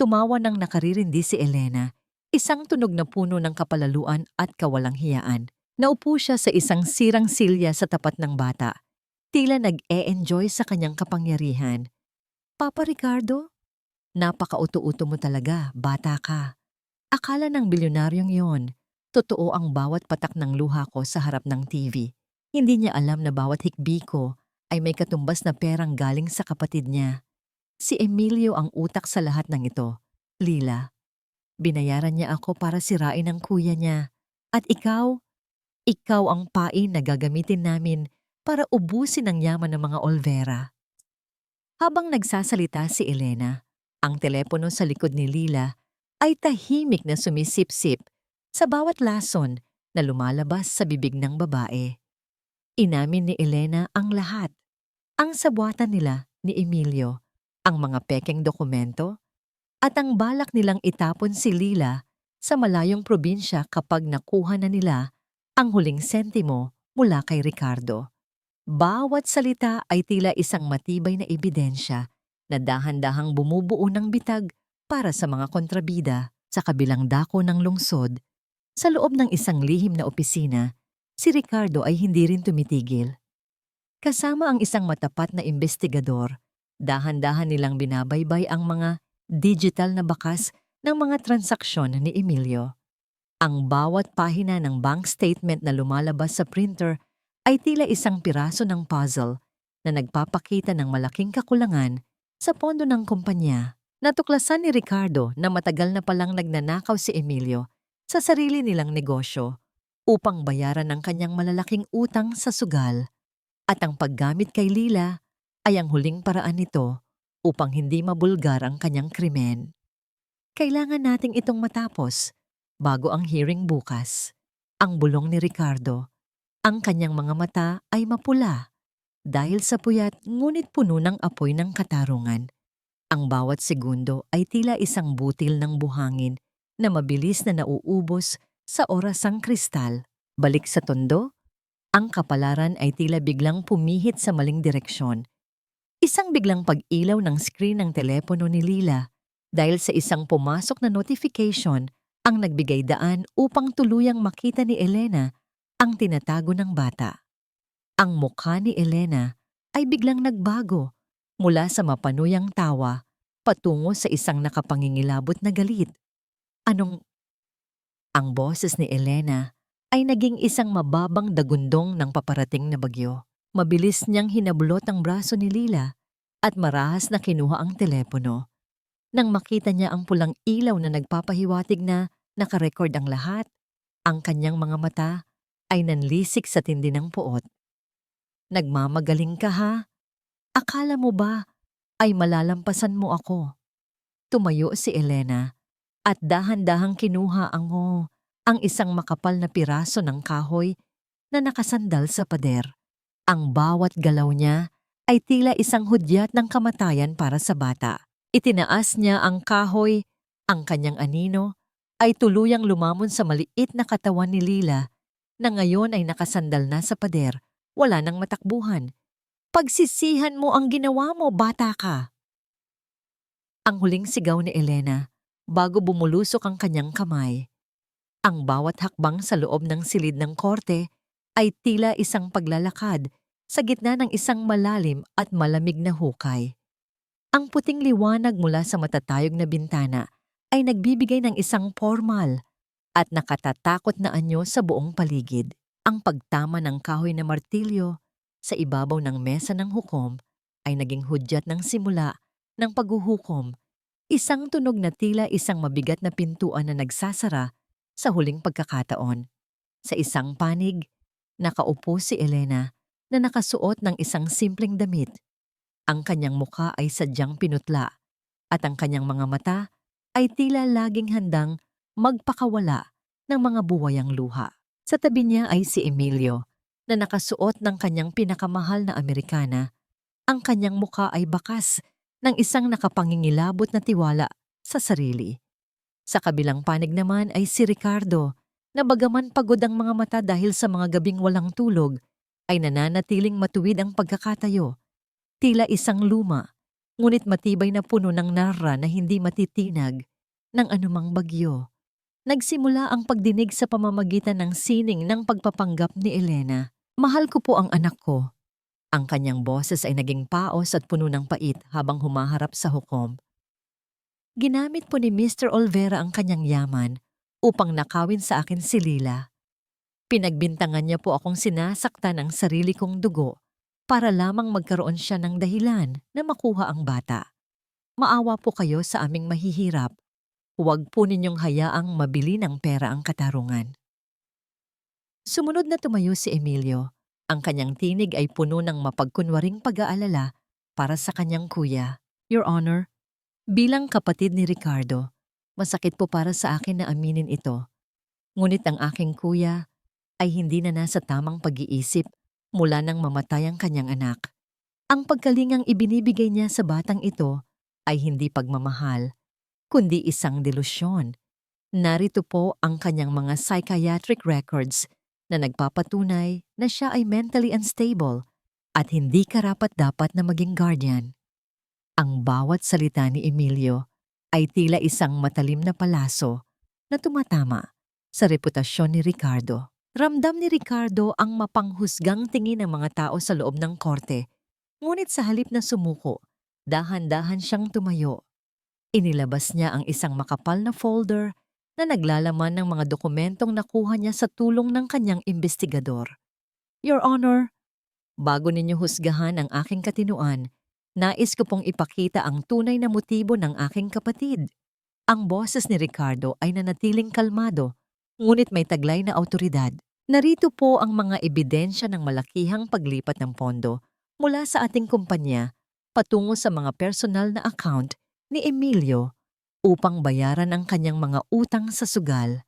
Tumawa ng nakaririndi si Elena, isang tunog na puno ng kapalaluan at kawalang hiyaan. Naupo siya sa isang sirang silya sa tapat ng bata, tila nag-e-enjoy sa kanyang kapangyarihan. Papa Ricardo? Napaka-uto-uto mo talaga, bata ka. Akala ng bilyonaryong yon, totoo ang bawat patak ng luha ko sa harap ng TV. Hindi niya alam na bawat hikbi ko ay may katumbas na perang galing sa kapatid niya. Si Emilio ang utak sa lahat ng ito. Lila, binayaran niya ako para sirain ang kuya niya. At ikaw ang pain na gagamitin namin para ubusin ang yaman ng mga Olvera. Habang nagsasalita si Elena, ang telepono sa likod ni Lila ay tahimik na sumisip-sip sa bawat lason na lumalabas sa bibig ng babae. Inamin ni Elena ang lahat. Ang sabuatan nila ni Emilio, ang mga pekeng dokumento, at ang balak nilang itapon si Lila sa malayong probinsya kapag nakuha na nila ang huling sentimo mula kay Ricardo. Bawat salita ay tila isang matibay na ebidensya na dahan-dahang bumubuo ng bitag para sa mga kontrabida sa kabilang dako ng lungsod. Sa loob ng isang lihim na opisina, si Ricardo ay hindi rin tumitigil. Kasama ang isang matapat na investigador, dahan-dahan nilang binabaybay ang mga digital na bakas ng mga transaksyon ni Emilio. Ang bawat pahina ng bank statement na lumalabas sa printer ay tila isang piraso ng puzzle na nagpapakita ng malaking kakulangan sa pondo ng kumpanya. Natuklasan ni Ricardo na matagal na palang nagnanakaw si Emilio sa sarili nilang negosyo upang bayaran ang kanyang malalaking utang sa sugal. At ang paggamit kay Lila ay ang huling paraan nito upang hindi mabulgar ang kanyang krimen. Kailangan nating itong matapos bago ang hearing bukas. Ang bulong ni Ricardo. Ang kanyang mga mata ay mapula dahil sa puyat ngunit puno ng apoy ng katarungan. Ang bawat segundo ay tila isang butil ng buhangin na mabilis na nauubos sa orasang kristal. Balik sa tondo, ang kapalaran ay tila biglang pumihit sa maling direksyon. Isang biglang pag-ilaw ng screen ng telepono ni Lila dahil sa isang pumasok na notification ang nagbigay daan upang tuluyang makita ni Elena ang tinatago ng bata. Ang mukha ni Elena ay biglang nagbago mula sa mapanuyang tawa patungo sa isang nakapangingilabot na galit. Anong? Ang boses ni Elena ay naging isang mababang dagundong ng paparating na bagyo. Mabilis niyang hinablot ang braso ni Lila at marahas na kinuha ang telepono. Nang makita niya ang pulang ilaw na nagpapahiwatig na nakarecord ang lahat, ang kanyang mga mata ay nanlisik sa tindi ng puot. Nagmamagaling ka ha? Akala mo ba ay malalampasan mo ako? Tumayo si Elena at dahan-dahang kinuha ang isang makapal na piraso ng kahoy na nakasandal sa pader. Ang bawat galaw niya ay tila isang hudyat ng kamatayan para sa bata. Itinaas niya ang kahoy, ang kanyang anino, ay tuluyang lumamon sa maliit na katawan ni Lila na ngayon ay nakasandal na sa pader, wala nang matakbuhan. Pagsisihan mo ang ginawa mo, bata ka! Ang huling sigaw ni Elena bago bumulusok ang kanyang kamay. Ang bawat hakbang sa loob ng silid ng korte ay tila isang paglalakad sa gitna ng isang malalim at malamig na hukay. Ang puting liwanag mula sa matatayog na bintana ay nagbibigay ng isang formal at nakatatakot na anyo sa buong paligid. Ang pagtama ng kahoy na martilyo sa ibabaw ng mesa ng hukom ay naging hudyat ng simula ng paghuhukom, isang tunog na tila isang mabigat na pintuan na nagsasara sa huling pagkakataon. Sa isang panig, nakaupo si Elena na nakasuot ng isang simpleng damit. Ang kanyang muka ay sadyang pinutla at ang kanyang mga mata ay tila laging handang magpakawala ng mga buwayang luha. Sa tabi niya ay si Emilio na nakasuot ng kanyang pinakamahal na Amerikana. Ang kanyang muka ay bakas ng isang nakapangingilabot na tiwala sa sarili. Sa kabilang panig naman ay si Ricardo na bagaman pagod ang mga mata dahil sa mga gabing walang tulog, ay nananatiling matuwid ang pagkakatayo. Tila isang luma, ngunit matibay na puno ng narra na hindi matitinag ng anumang bagyo. Nagsimula ang pagdinig sa pamamagitan ng sining ng pagpapanggap ni Elena. Mahal ko po ang anak ko. Ang kanyang boses ay naging paos at puno ng pait habang humaharap sa hukom. Ginamit po ni Mr. Olvera ang kanyang yaman upang nakawin sa akin si Lila. Pinagbintangan niya po akong sinasaktan ng sarili kong dugo para lamang magkaroon siya ng dahilan na makuha ang bata. Maawa po kayo sa aming mahihirap. Huwag po ninyong hayaang mabili ng pera ang katarungan. Sumunod na tumayo si Emilio. Ang kanyang tinig ay puno ng mapagkunwaring pag-aalala para sa kanyang kuya. Your Honor, bilang kapatid ni Ricardo, masakit po para sa akin na aminin ito. Ngunit ang aking kuya ay hindi na nasa tamang pag-iisip mula nang mamatay ang kanyang anak. Ang pagkalingang ibinibigay niya sa batang ito ay hindi pagmamahal, kundi isang delusyon. Narito po ang kanyang mga psychiatric records na nagpapatunay na siya ay mentally unstable at hindi karapat-dapat na maging guardian. Ang bawat salita ni Emilio ay tila isang matalim na palaso na tumatama sa reputasyon ni Ricardo. Ramdam ni Ricardo ang mapanghusgang tingin ng mga tao sa loob ng korte, ngunit sa halip na sumuko, dahan-dahan siyang tumayo. Inilabas niya ang isang makapal na folder na naglalaman ng mga dokumentong nakuha niya sa tulong ng kanyang investigador. Your Honor, bago ninyo husgahan ang aking katinuan, nais ko pong ipakita ang tunay na motibo ng aking kapatid. Ang boses ni Ricardo ay nanatiling kalmado, ngunit may taglay na awtoridad. Narito po ang mga ebidensya ng malakihang paglipat ng pondo mula sa ating kumpanya patungo sa mga personal na account ni Emilio upang bayaran ang kanyang mga utang sa sugal.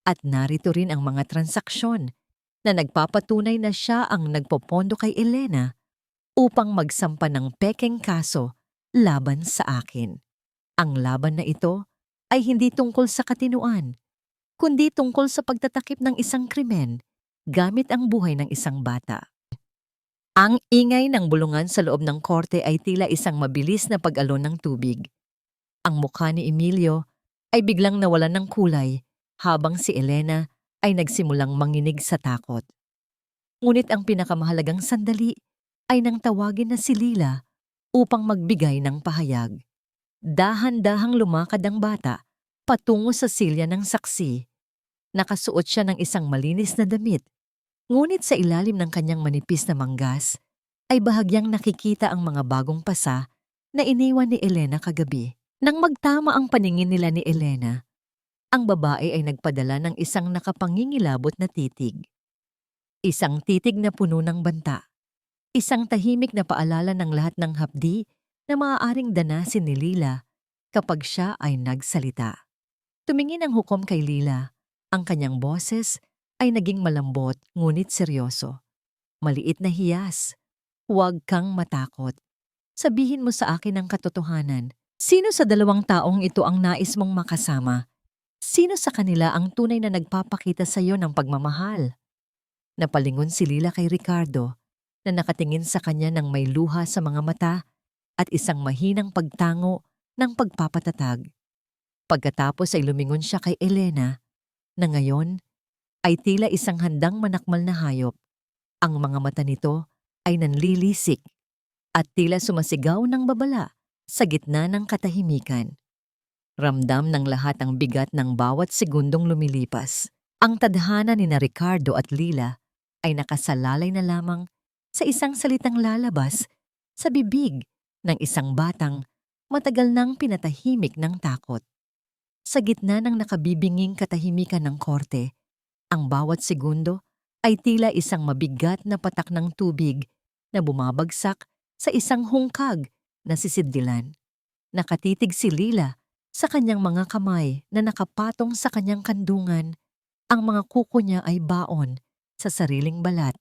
At narito rin ang mga transaksyon na nagpapatunay na siya ang nagpopondo kay Elena upang magsampa ng pekeng kaso laban sa akin. Ang laban na ito ay hindi tungkol sa katinuan, kundi tungkol sa pagtatakip ng isang krimen gamit ang buhay ng isang bata. Ang ingay ng bulungan sa loob ng korte ay tila isang mabilis na pag-alon ng tubig. Ang mukha ni Emilio ay biglang nawalan ng kulay habang si Elena ay nagsimulang manginig sa takot. Ngunit ang pinakamahalagang sandali ay nang tawagin na si Lila upang magbigay ng pahayag. Dahan-dahang lumakad ang bata patungo sa silya ng saksi. Nakasuot siya ng isang malinis na damit, ngunit sa ilalim ng kanyang manipis na manggas ay bahagyang nakikita ang mga bagong pasa na iniwan ni Elena kagabi. Nang magtama ang paningin nila ni Elena, ang babae ay nagpadala ng isang nakapangingilabot na titig. Isang titig na puno ng banta. Isang tahimik na paalala ng lahat ng hapdi na maaaring danasin ni Lila kapag siya ay nagsalita. Tumingin ang hukom kay Lila. Ang kanyang boses ay naging malambot ngunit seryoso. Maliit na hiyas, Huwag kang matakot. Sabihin mo sa akin ang katotohanan. Sino sa dalawang taong ito ang nais mong makasama? Sino sa kanila ang tunay na nagpapakita sa iyo ng pagmamahal? Napalingon si Lila kay Ricardo na nakatingin sa kanya ng may luha sa mga mata at isang mahinang pagtango ng pagpapatatag. Pagkatapos ay lumingon siya kay Elena na ngayon ay tila isang handang manakmal na hayop. Ang mga mata nito ay nanlilisik at tila sumasigaw ng babala sa gitna ng katahimikan. Ramdam ng lahat ang bigat ng bawat segundong lumilipas. Ang tadhana ni na Ricardo at Lila ay nakasalalay na lamang sa isang salitang lalabas sa bibig ng isang batang matagal nang pinatahimik ng takot. Sa gitna ng nakabibinging katahimikan ng korte, ang bawat segundo ay tila isang mabigat na patak ng tubig na bumabagsak sa isang hungkag na sisidlilan. Nakatitig si Lila sa kanyang mga kamay na nakapatong sa kanyang kandungan. Ang mga kuko niya ay baon sa sariling balat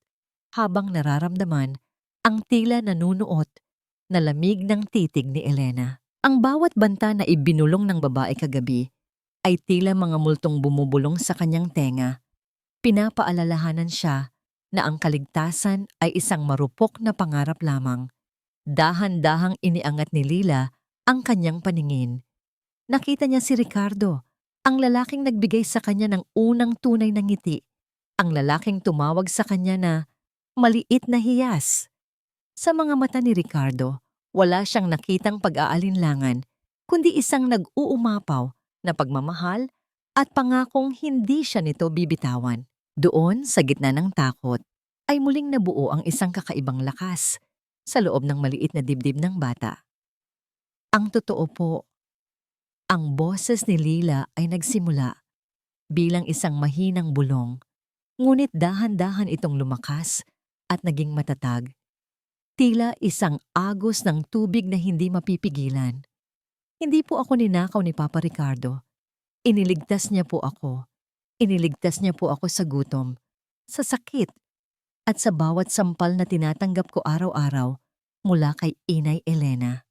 habang nararamdaman ang tila nanunuot na lamig ng titig ni Elena. Ang bawat banta na ibinulong ng babae kagabi ay tila mga multong bumubulong sa kanyang tenga. Pinapaalalahanan siya na ang kaligtasan ay isang marupok na pangarap lamang. Dahan-dahang iniangat ni Lila ang kanyang paningin. Nakita niya si Ricardo, ang lalaking nagbigay sa kanya ng unang tunay na ngiti, ang lalaking tumawag sa kanya na maliit na hiyas. Sa mga mata ni Ricardo, wala siyang nakitang pag-aalinlangan, kundi isang nag-uumapaw na pagmamahal at pangakong hindi siya nito bibitawan. Doon, sa gitna ng takot, ay muling nabuo ang isang kakaibang lakas sa loob ng maliit na dibdib ng bata. Ang totoo po, ang boses ni Lila ay nagsimula bilang isang mahinang bulong, ngunit dahan-dahan itong lumakas at naging matatag. Tila isang agos ng tubig na hindi mapipigilan. Hindi po ako ninakaw ni Papa Ricardo. Iniligtas niya po ako. Iniligtas niya po ako sa gutom, sa sakit, at sa bawat sampal na tinatanggap ko araw-araw mula kay Inay Elena.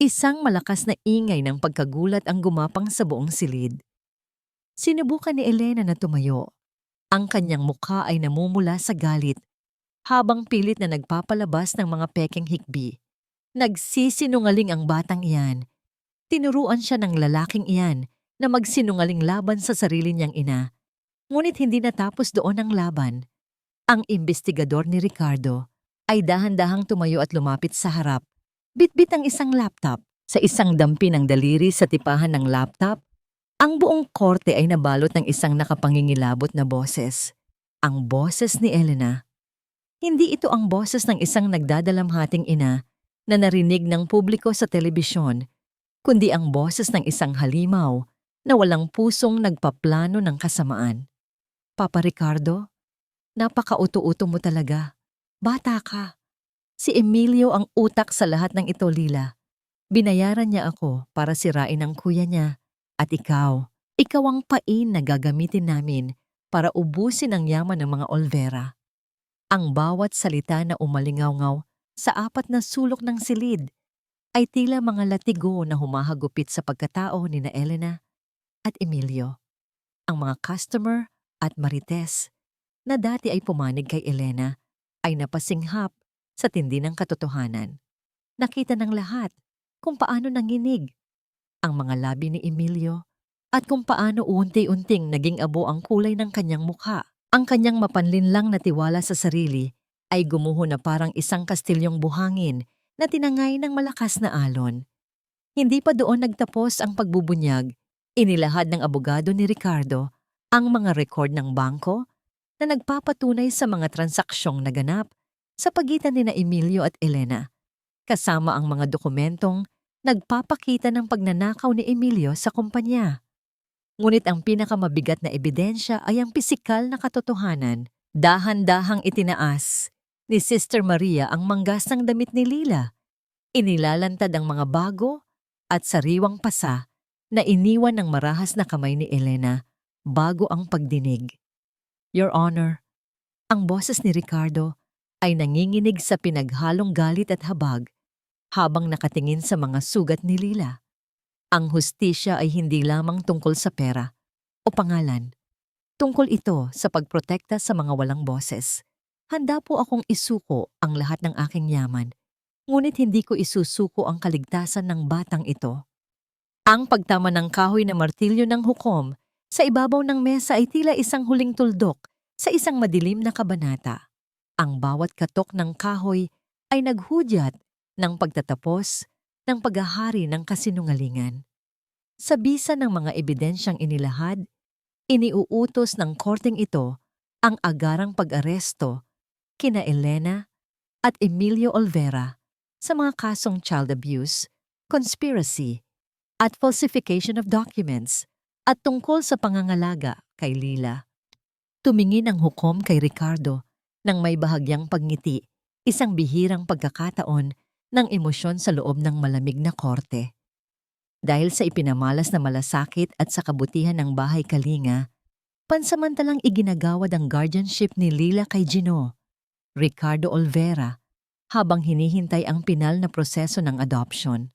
Isang malakas na ingay ng pagkagulat ang gumapang sa buong silid. Sinubukan ni Elena na tumayo. Ang kanyang mukha ay namumula sa galit habang pilit na nagpapalabas ng mga pekeng hikbi. Nagsisinungaling ang batang iyan. Tinuruan siya ng lalaking iyan na magsinungaling laban sa sarili niyang ina. Ngunit hindi natapos doon ang laban. Ang imbestigador ni Ricardo ay dahan-dahang tumayo at lumapit sa harap. Bitbit ang isang laptop. Sa isang dampi ng daliri sa tipahan ng laptop, ang buong korte ay nabalot ng isang nakapangingilabot na boses. Ang boses ni Elena. Hindi ito ang boses ng isang nagdadalamhating ina na narinig ng publiko sa telebisyon, kundi ang boses ng isang halimaw na walang pusong nagpaplano ng kasamaan. Papa Ricardo, napaka-uto-uto mo talaga. Bata ka. Si Emilio ang utak sa lahat ng ito, Lila. Binayaran niya ako para sirain ang kuya niya. At ikaw ang pain na gagamitin namin para ubusin ang yaman ng mga Olvera. Ang bawat salita na umalingaw-ngaw sa apat na sulok ng silid ay tila mga latigo na humahagupit sa pagkatao ni na Elena at Emilio. Ang mga customer at marites na dati ay pumanig kay Elena ay napasinghap sa tindi ng katotohanan. Nakita ng lahat kung paano nanginig ang mga labi ni Emilio at kung paano unti-unting naging abo ang kulay ng kanyang mukha. Ang kanyang mapanlinlang na tiwala sa sarili ay gumuho na parang isang kastilyong buhangin na tinangay ng malakas na alon. Hindi pa doon nagtapos ang pagbubunyag. Inilahad ng abogado ni Ricardo ang mga record ng bangko na nagpapatunay sa mga transaksyong naganap sa pagitan ni na Emilio at Elena, kasama ang mga dokumentong nagpapakita ng pagnanakaw ni Emilio sa kumpanya. Ngunit ang pinakamabigat na ebidensya ay ang pisikal na katotohanan. Dahan-dahang itinaas ni Sister Maria ang manggasang damit ni Lila. Inilalantad ang mga bago at sariwang pasa na iniwan ng marahas na kamay ni Elena bago ang pagdinig. Your Honor, ang boses ni Ricardo ay nanginginig sa pinaghalong galit at habag habang nakatingin sa mga sugat ni Lila. Ang hustisya ay hindi lamang tungkol sa pera o pangalan. Tungkol ito sa pagprotekta sa mga walang boses. Handa po akong isuko ang lahat ng aking yaman, ngunit hindi ko isusuko ang kaligtasan ng batang ito. Ang pagtama ng kahoy na martilyo ng hukom sa ibabaw ng mesa ay tila isang huling tuldok sa isang madilim na kabanata. Ang bawat katok ng kahoy ay naghudyat ng pagtatapos ng paghahari ng kasinungalingan. Sa bisa ng mga ebidensyang inilahad, iniuutos ng korteng ito ang agarang pag-aresto kina Elena at Emilio Olvera sa mga kasong child abuse, conspiracy, at falsification of documents at tungkol sa pangangalaga kay Lila. Tumingin ang hukom kay Ricardo nang may bahagyang pagngiti, isang bihirang pagkakataon ng emosyon sa loob ng malamig na korte. Dahil sa ipinamalas na malasakit at sa kabutihan ng bahay Kalinga, pansamantalang iginagawad ang guardianship ni Lila kay Gino, Ricardo Olvera, habang hinihintay ang pinal na proseso ng adoption.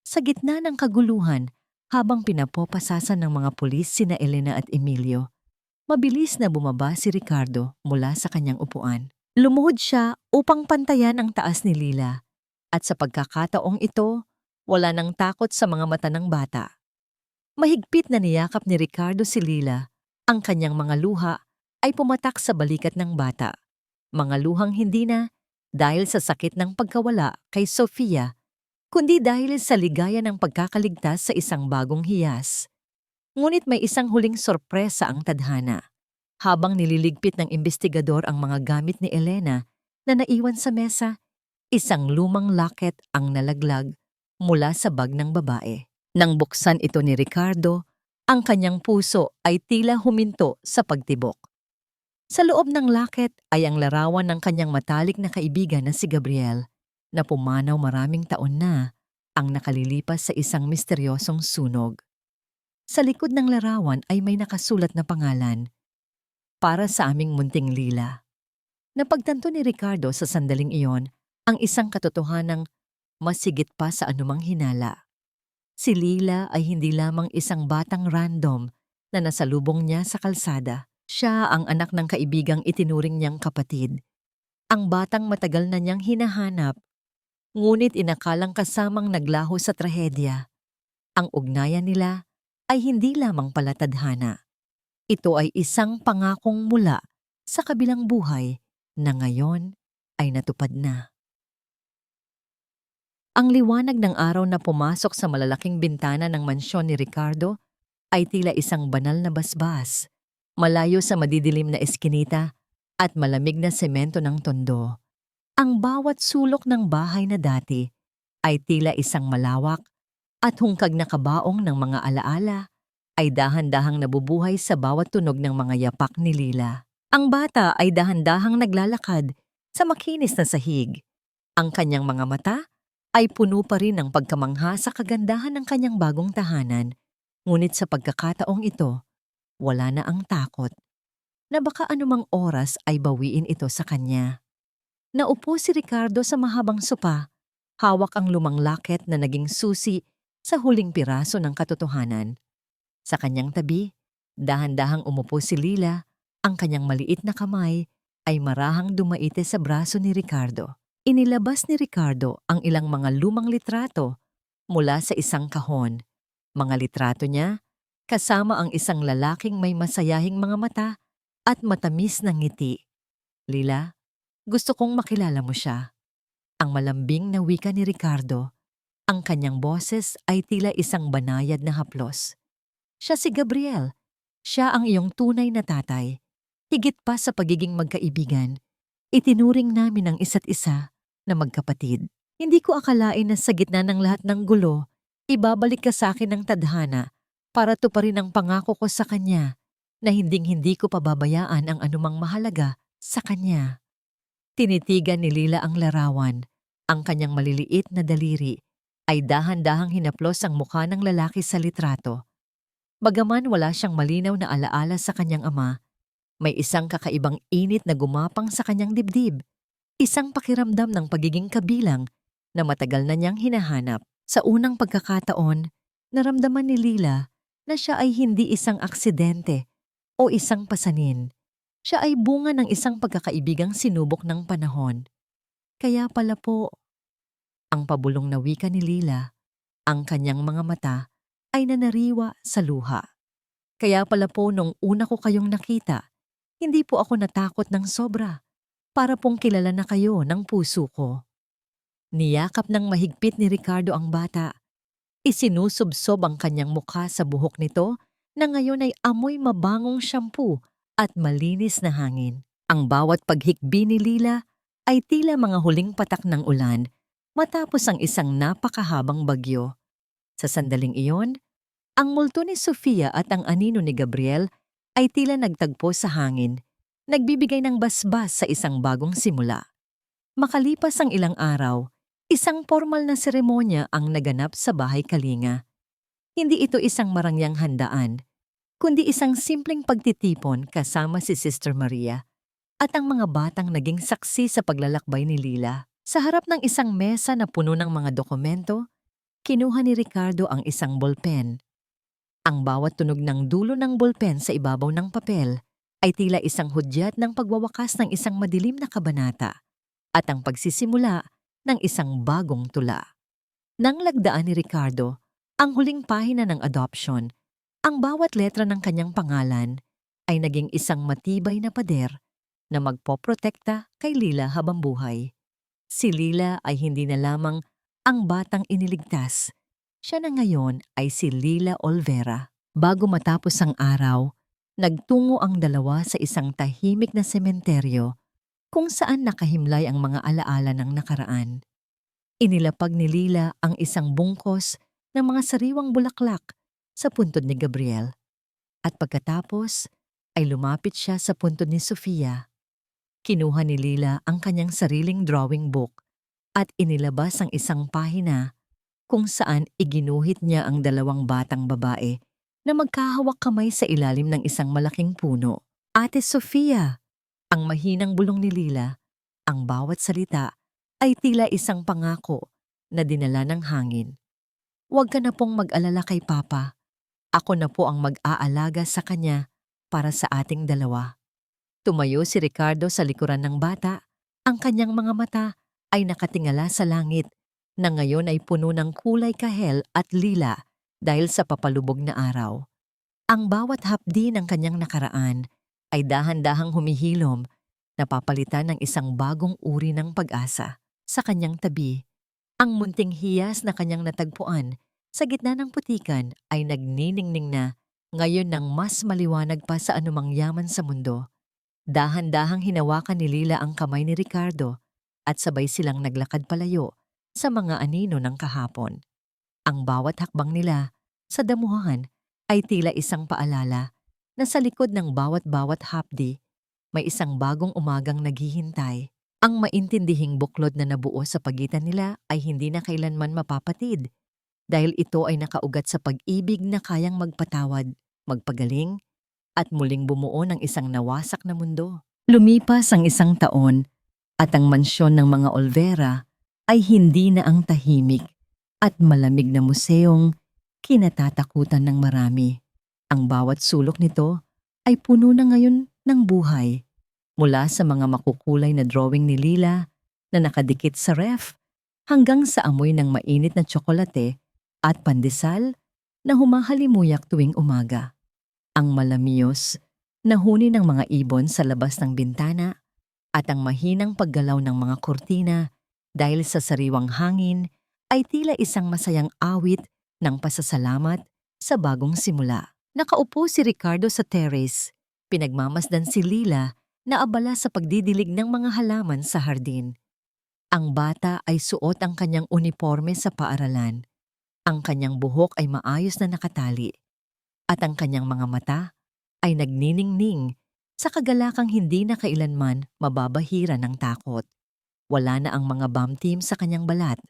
Sa gitna ng kaguluhan, habang pinapopasasan ng mga pulis sina Elena at Emilio, mabilis na bumaba si Ricardo mula sa kanyang upuan. Lumuhod siya upang pantayan ang taas ni Lila, at sa pagkakataong ito, wala nang takot sa mga mata ng bata. Mahigpit na niyakap ni Ricardo si Lila. Ang kanyang mga luha ay pumatak sa balikat ng bata. Mga luhang hindi na dahil sa sakit ng pagkawala kay Sofia, kundi dahil sa ligaya ng pagkakaligtas sa isang bagong hiyas. Ngunit may isang huling sorpresa ang tadhana. Habang nililigpit ng investigador ang mga gamit ni Elena na naiwan sa mesa, isang lumang locket ang nalaglag mula sa bag ng babae. Nang buksan ito ni Ricardo, ang kanyang puso ay tila huminto sa pagtibok. Sa loob ng locket ay ang larawan ng kanyang matalik na kaibigan na si Gabriel, na pumanaw maraming taon na ang nakalilipas sa isang misteryosong sunog. Sa likod ng larawan ay may nakasulat na pangalan, "Para sa aming munting Lila." Napagtanto ni Ricardo sa sandaling iyon ang isang katotohanang mas higit pa sa anumang hinala. Si Lila ay hindi lamang isang batang random na nasalubong niya sa kalsada. Siya ang anak ng kaibigang itinuring niyang kapatid. Ang batang matagal na niyang hinahanap, ngunit inakalang kasamang naglaho sa trahedya. Ang ugnayan nila ay hindi lamang pala tadhana. Ito ay isang pangakong mula sa kabilang buhay na ngayon ay natupad na. Ang liwanag ng araw na pumasok sa malalaking bintana ng mansyon ni Ricardo ay tila isang banal na basbas, malayo sa madidilim na eskinita at malamig na semento ng tondo. Ang bawat sulok ng bahay na dati ay tila isang malawak at hungkag na kabaong ng mga alaala ay dahan-dahang nabubuhay sa bawat tunog ng mga yapak ni Lila. Ang bata ay dahan-dahang naglalakad sa makinis na sahig. Ang kanyang mga mata ay puno pa rin ng pagkamangha sa kagandahan ng kanyang bagong tahanan, ngunit sa pagkakataong ito, wala na ang takot na baka anumang oras ay bawiin ito sa kanya. Naupo si Ricardo sa mahabang sopa, hawak ang lumang locket na naging susi sa huling piraso ng katotohanan. Sa kanyang tabi, dahan-dahang umupo si Lila, ang kanyang maliit na kamay ay marahang dumaite sa braso ni Ricardo. Inilabas ni Ricardo ang ilang mga lumang litrato mula sa isang kahon. Mga litrato niya, kasama ang isang lalaking may masayahing mga mata at matamis na ngiti. "Lila, gusto kong makilala mo siya." Ang malambing na wika ni Ricardo, ang kanyang boses ay tila isang banayad na haplos. "Siya si Gabriel. Siya ang iyong tunay na tatay. Higit pa sa pagiging magkaibigan, itinuring namin ang isa't isa na magkapatid. Hindi ko akalain na sa gitna ng lahat ng gulo, ibabalik ka sa akin ng tadhana para tuparin ang pangako ko sa kanya na hinding-hindi ko pababayaan ang anumang mahalaga sa kanya." Tinitigan ni Lila ang larawan. Ang kanyang maliliit na daliri ay dahan-dahang hinaplos ang mukha ng lalaki sa litrato. Bagaman wala siyang malinaw na alaala sa kanyang ama, may isang kakaibang init na gumapang sa kanyang dibdib. Isang pakiramdam ng pagiging kabilang na matagal na niyang hinahanap. Sa unang pagkakataon, naramdaman ni Lila na siya ay hindi isang aksidente o isang pasanin. Siya ay bunga ng isang pagkakaibigang sinubok ng panahon. Kaya pala po, ang pabulong na wika ni Lila, ang kanyang mga mata ay nanariwa sa luha. Kaya pala po nung una ko kayong nakita, hindi po ako natakot ng sobra para pong kilala na kayo ng puso ko. Niyakap ng mahigpit ni Ricardo ang bata. Isinusubsob ang kanyang mukha sa buhok nito na ngayon ay amoy mabangong shampoo at malinis na hangin. Ang bawat paghikbi ni Lila ay tila mga huling patak ng ulan matapos ang isang napakahabang bagyo. Sa sandaling iyon, ang multo ni Sofia at ang anino ni Gabriel ay tila nagtagpo sa hangin, nagbibigay ng basbas sa isang bagong simula. Makalipas ang ilang araw, isang formal na seremonya ang naganap sa bahay Kalinga. Hindi ito isang marangyang handaan, kundi isang simpleng pagtitipon kasama si Sister Maria at ang mga batang naging saksi sa paglalakbay ni Lila. Sa harap ng isang mesa na puno ng mga dokumento, kinuha ni Ricardo ang isang bolpen. Ang bawat tunog ng dulo ng bolpen sa ibabaw ng papel ay tila isang hudyat ng pagwawakas ng isang madilim na kabanata at ang pagsisimula ng isang bagong tula. Nang lagdaan ni Ricardo ang huling pahina ng adoption, ang bawat letra ng kanyang pangalan ay naging isang matibay na pader na magpoprotekta kay Lila habang buhay. Si Lila ay hindi na lamang ang batang iniligtas. Siya na ngayon ay si Lila Olvera. Bago matapos ang araw, nagtungo ang dalawa sa isang tahimik na sementeryo kung saan nakahimlay ang mga alaala ng nakaraan. Inilapag ni Lila ang isang bungkos ng mga sariwang bulaklak sa puntod ni Gabriel. At pagkatapos ay lumapit siya sa puntod ni Sofia. Kinuha ni Lila ang kanyang sariling drawing book at inilabas ang isang pahina kung saan iginuhit niya ang dalawang batang babae na magkahawak kamay sa ilalim ng isang malaking puno. Ate Sofia, ang mahinang bulong ni Lila, ang bawat salita ay tila isang pangako na dinala ng hangin. Huwag ka na pong mag-alala kay Papa. Ako na po ang mag-aalaga sa kanya para sa ating dalawa. Tumayo si Ricardo sa likuran ng bata. Ang kanyang mga mata ay nakatingala sa langit na ngayon ay puno ng kulay kahel at lila dahil sa papalubog na araw. Ang bawat hapdi ng kanyang nakaraan ay dahan-dahang humihilom, napapalitan ng isang bagong uri ng pag-asa. Sa kanyang tabi, ang munting hiyas na kanyang natagpuan sa gitna ng putikan ay nagniningning na ngayon nang mas maliwanag pa sa anumang yaman sa mundo. Dahan-dahang hinawakan ni Lila ang kamay ni Ricardo at sabay silang naglakad palayo sa mga anino ng kahapon. Ang bawat hakbang nila sa damuhan ay tila isang paalala na sa likod ng bawat hapdi may isang bagong umagang naghihintay. Ang maintindihing buklod na nabuo sa pagitan nila ay hindi na kailanman mapapatid dahil ito ay nakaugat sa pag-ibig na kayang magpatawad, magpagaling, at muling bumuo ng isang nawasak na mundo. Lumipas ang isang taon at ang mansyon ng mga Olvera ay hindi na ang tahimik at malamig na museong kinatatakutan ng marami. Ang bawat sulok nito ay puno na ngayon ng buhay. Mula sa mga makukulay na drawing ni Lila na nakadikit sa ref hanggang sa amoy ng mainit na tsokolate at pandesal na humahalimuyak tuwing umaga. Ang malamiyos na huni ng mga ibon sa labas ng bintana at ang mahinang paggalaw ng mga kurtina dahil sa sariwang hangin ay tila isang masayang awit ng pasasalamat sa bagong simula. Nakaupo si Ricardo sa terrace, pinagmamasdan si Lila na abala sa pagdidilig ng mga halaman sa hardin. Ang bata ay suot ang kanyang uniforme sa paaralan. Ang kanyang buhok ay maayos na nakatali. At ang kanyang mga mata ay nagniningning sa kagalakang hindi na kailanman mababahira ng takot. Wala na ang mga bomb team sa kanyang balat.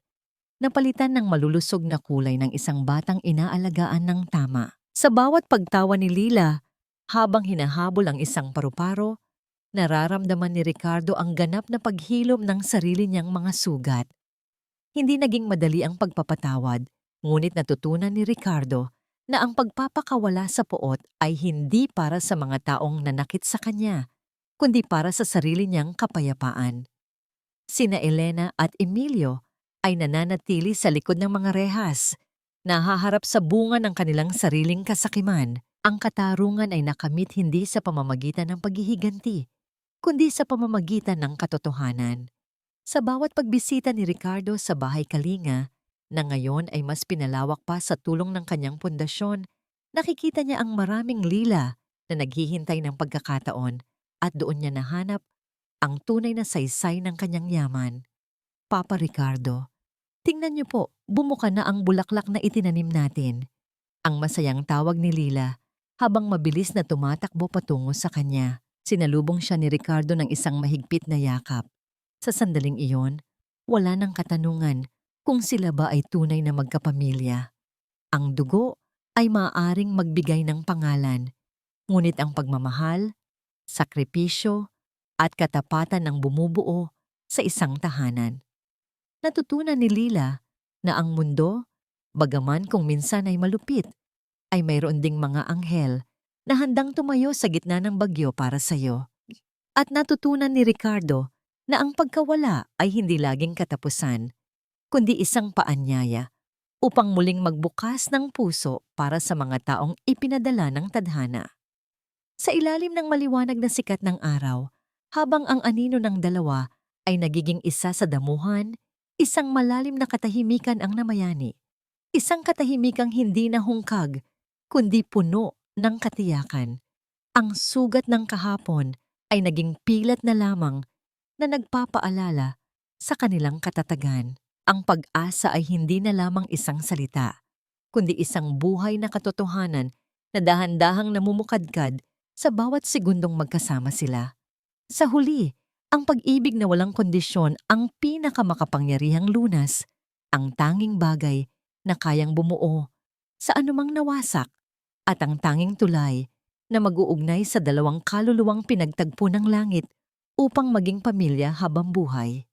Napalitan ng malulusog na kulay ng isang batang inaalagaan ng tama. Sa bawat pagtawa ni Lila, habang hinahabol ang isang paru-paro, Nararamdaman ni Ricardo ang ganap na paghilom ng sarili niyang mga sugat. Hindi naging madali ang pagpapatawad, ngunit natutunan ni Ricardo na ang pagpapakawala sa poot ay hindi para sa mga taong nanakit sa kanya, kundi para sa sarili niyang kapayapaan. Sina Elena at Emilio ay nananatili sa likod ng mga rehas, nahaharap sa bunga ng kanilang sariling kasakiman. Ang katarungan ay nakamit hindi sa pamamagitan ng paghihiganti, kundi sa pamamagitan ng katotohanan. Sa bawat pagbisita ni Ricardo sa bahay Kalinga, na ngayon ay mas pinalawak pa sa tulong ng kanyang pundasyon, nakikita niya ang maraming lila na naghihintay ng pagkakataon at doon niya nahanap ang tunay na saysay ng kanyang yaman. Papa Ricardo, tingnan niyo po, bumuka na ang bulaklak na itinanim natin. Ang masayang tawag ni Lila habang mabilis na tumatakbo patungo sa kanya. Sinalubong siya ni Ricardo ng isang mahigpit na yakap. Sa sandaling iyon, wala nang katanungan kung sila ba ay tunay na magkapamilya. Ang dugo ay maaaring magbigay ng pangalan, ngunit ang pagmamahal, sakripisyo, at katapatan ang bumubuo sa isang tahanan. Natutunan ni Lila na ang mundo, bagaman kung minsan ay malupit, ay mayroon ding mga anghel na handang tumayo sa gitna ng bagyo para sa iyo. At natutunan ni Ricardo na ang pagkawala ay hindi laging katapusan, kundi isang paanyaya upang muling magbukas ng puso para sa mga taong ipinadala ng tadhana. Sa ilalim ng maliwanag na sikat ng araw, habang ang anino ng dalawa ay nagiging isa sa damuhan, isang malalim na katahimikan ang namayani. Isang katahimikang hindi nahungkag, kundi puno ng katiyakan. Ang sugat ng kahapon ay naging pilat na lamang na nagpapaalala sa kanilang katatagan. Ang pag-asa ay hindi na lamang isang salita, kundi isang buhay na katotohanan na dahan-dahang namumukadkad sa bawat segundong magkasama sila. Sa huli, ang pag-ibig na walang kondisyon ang pinakamakapangyarihang lunas, ang tanging bagay na kayang bumuo sa anumang nawasak at ang tanging tulay na mag-uugnay sa dalawang kaluluwang pinagtagpo ng langit upang maging pamilya habang buhay.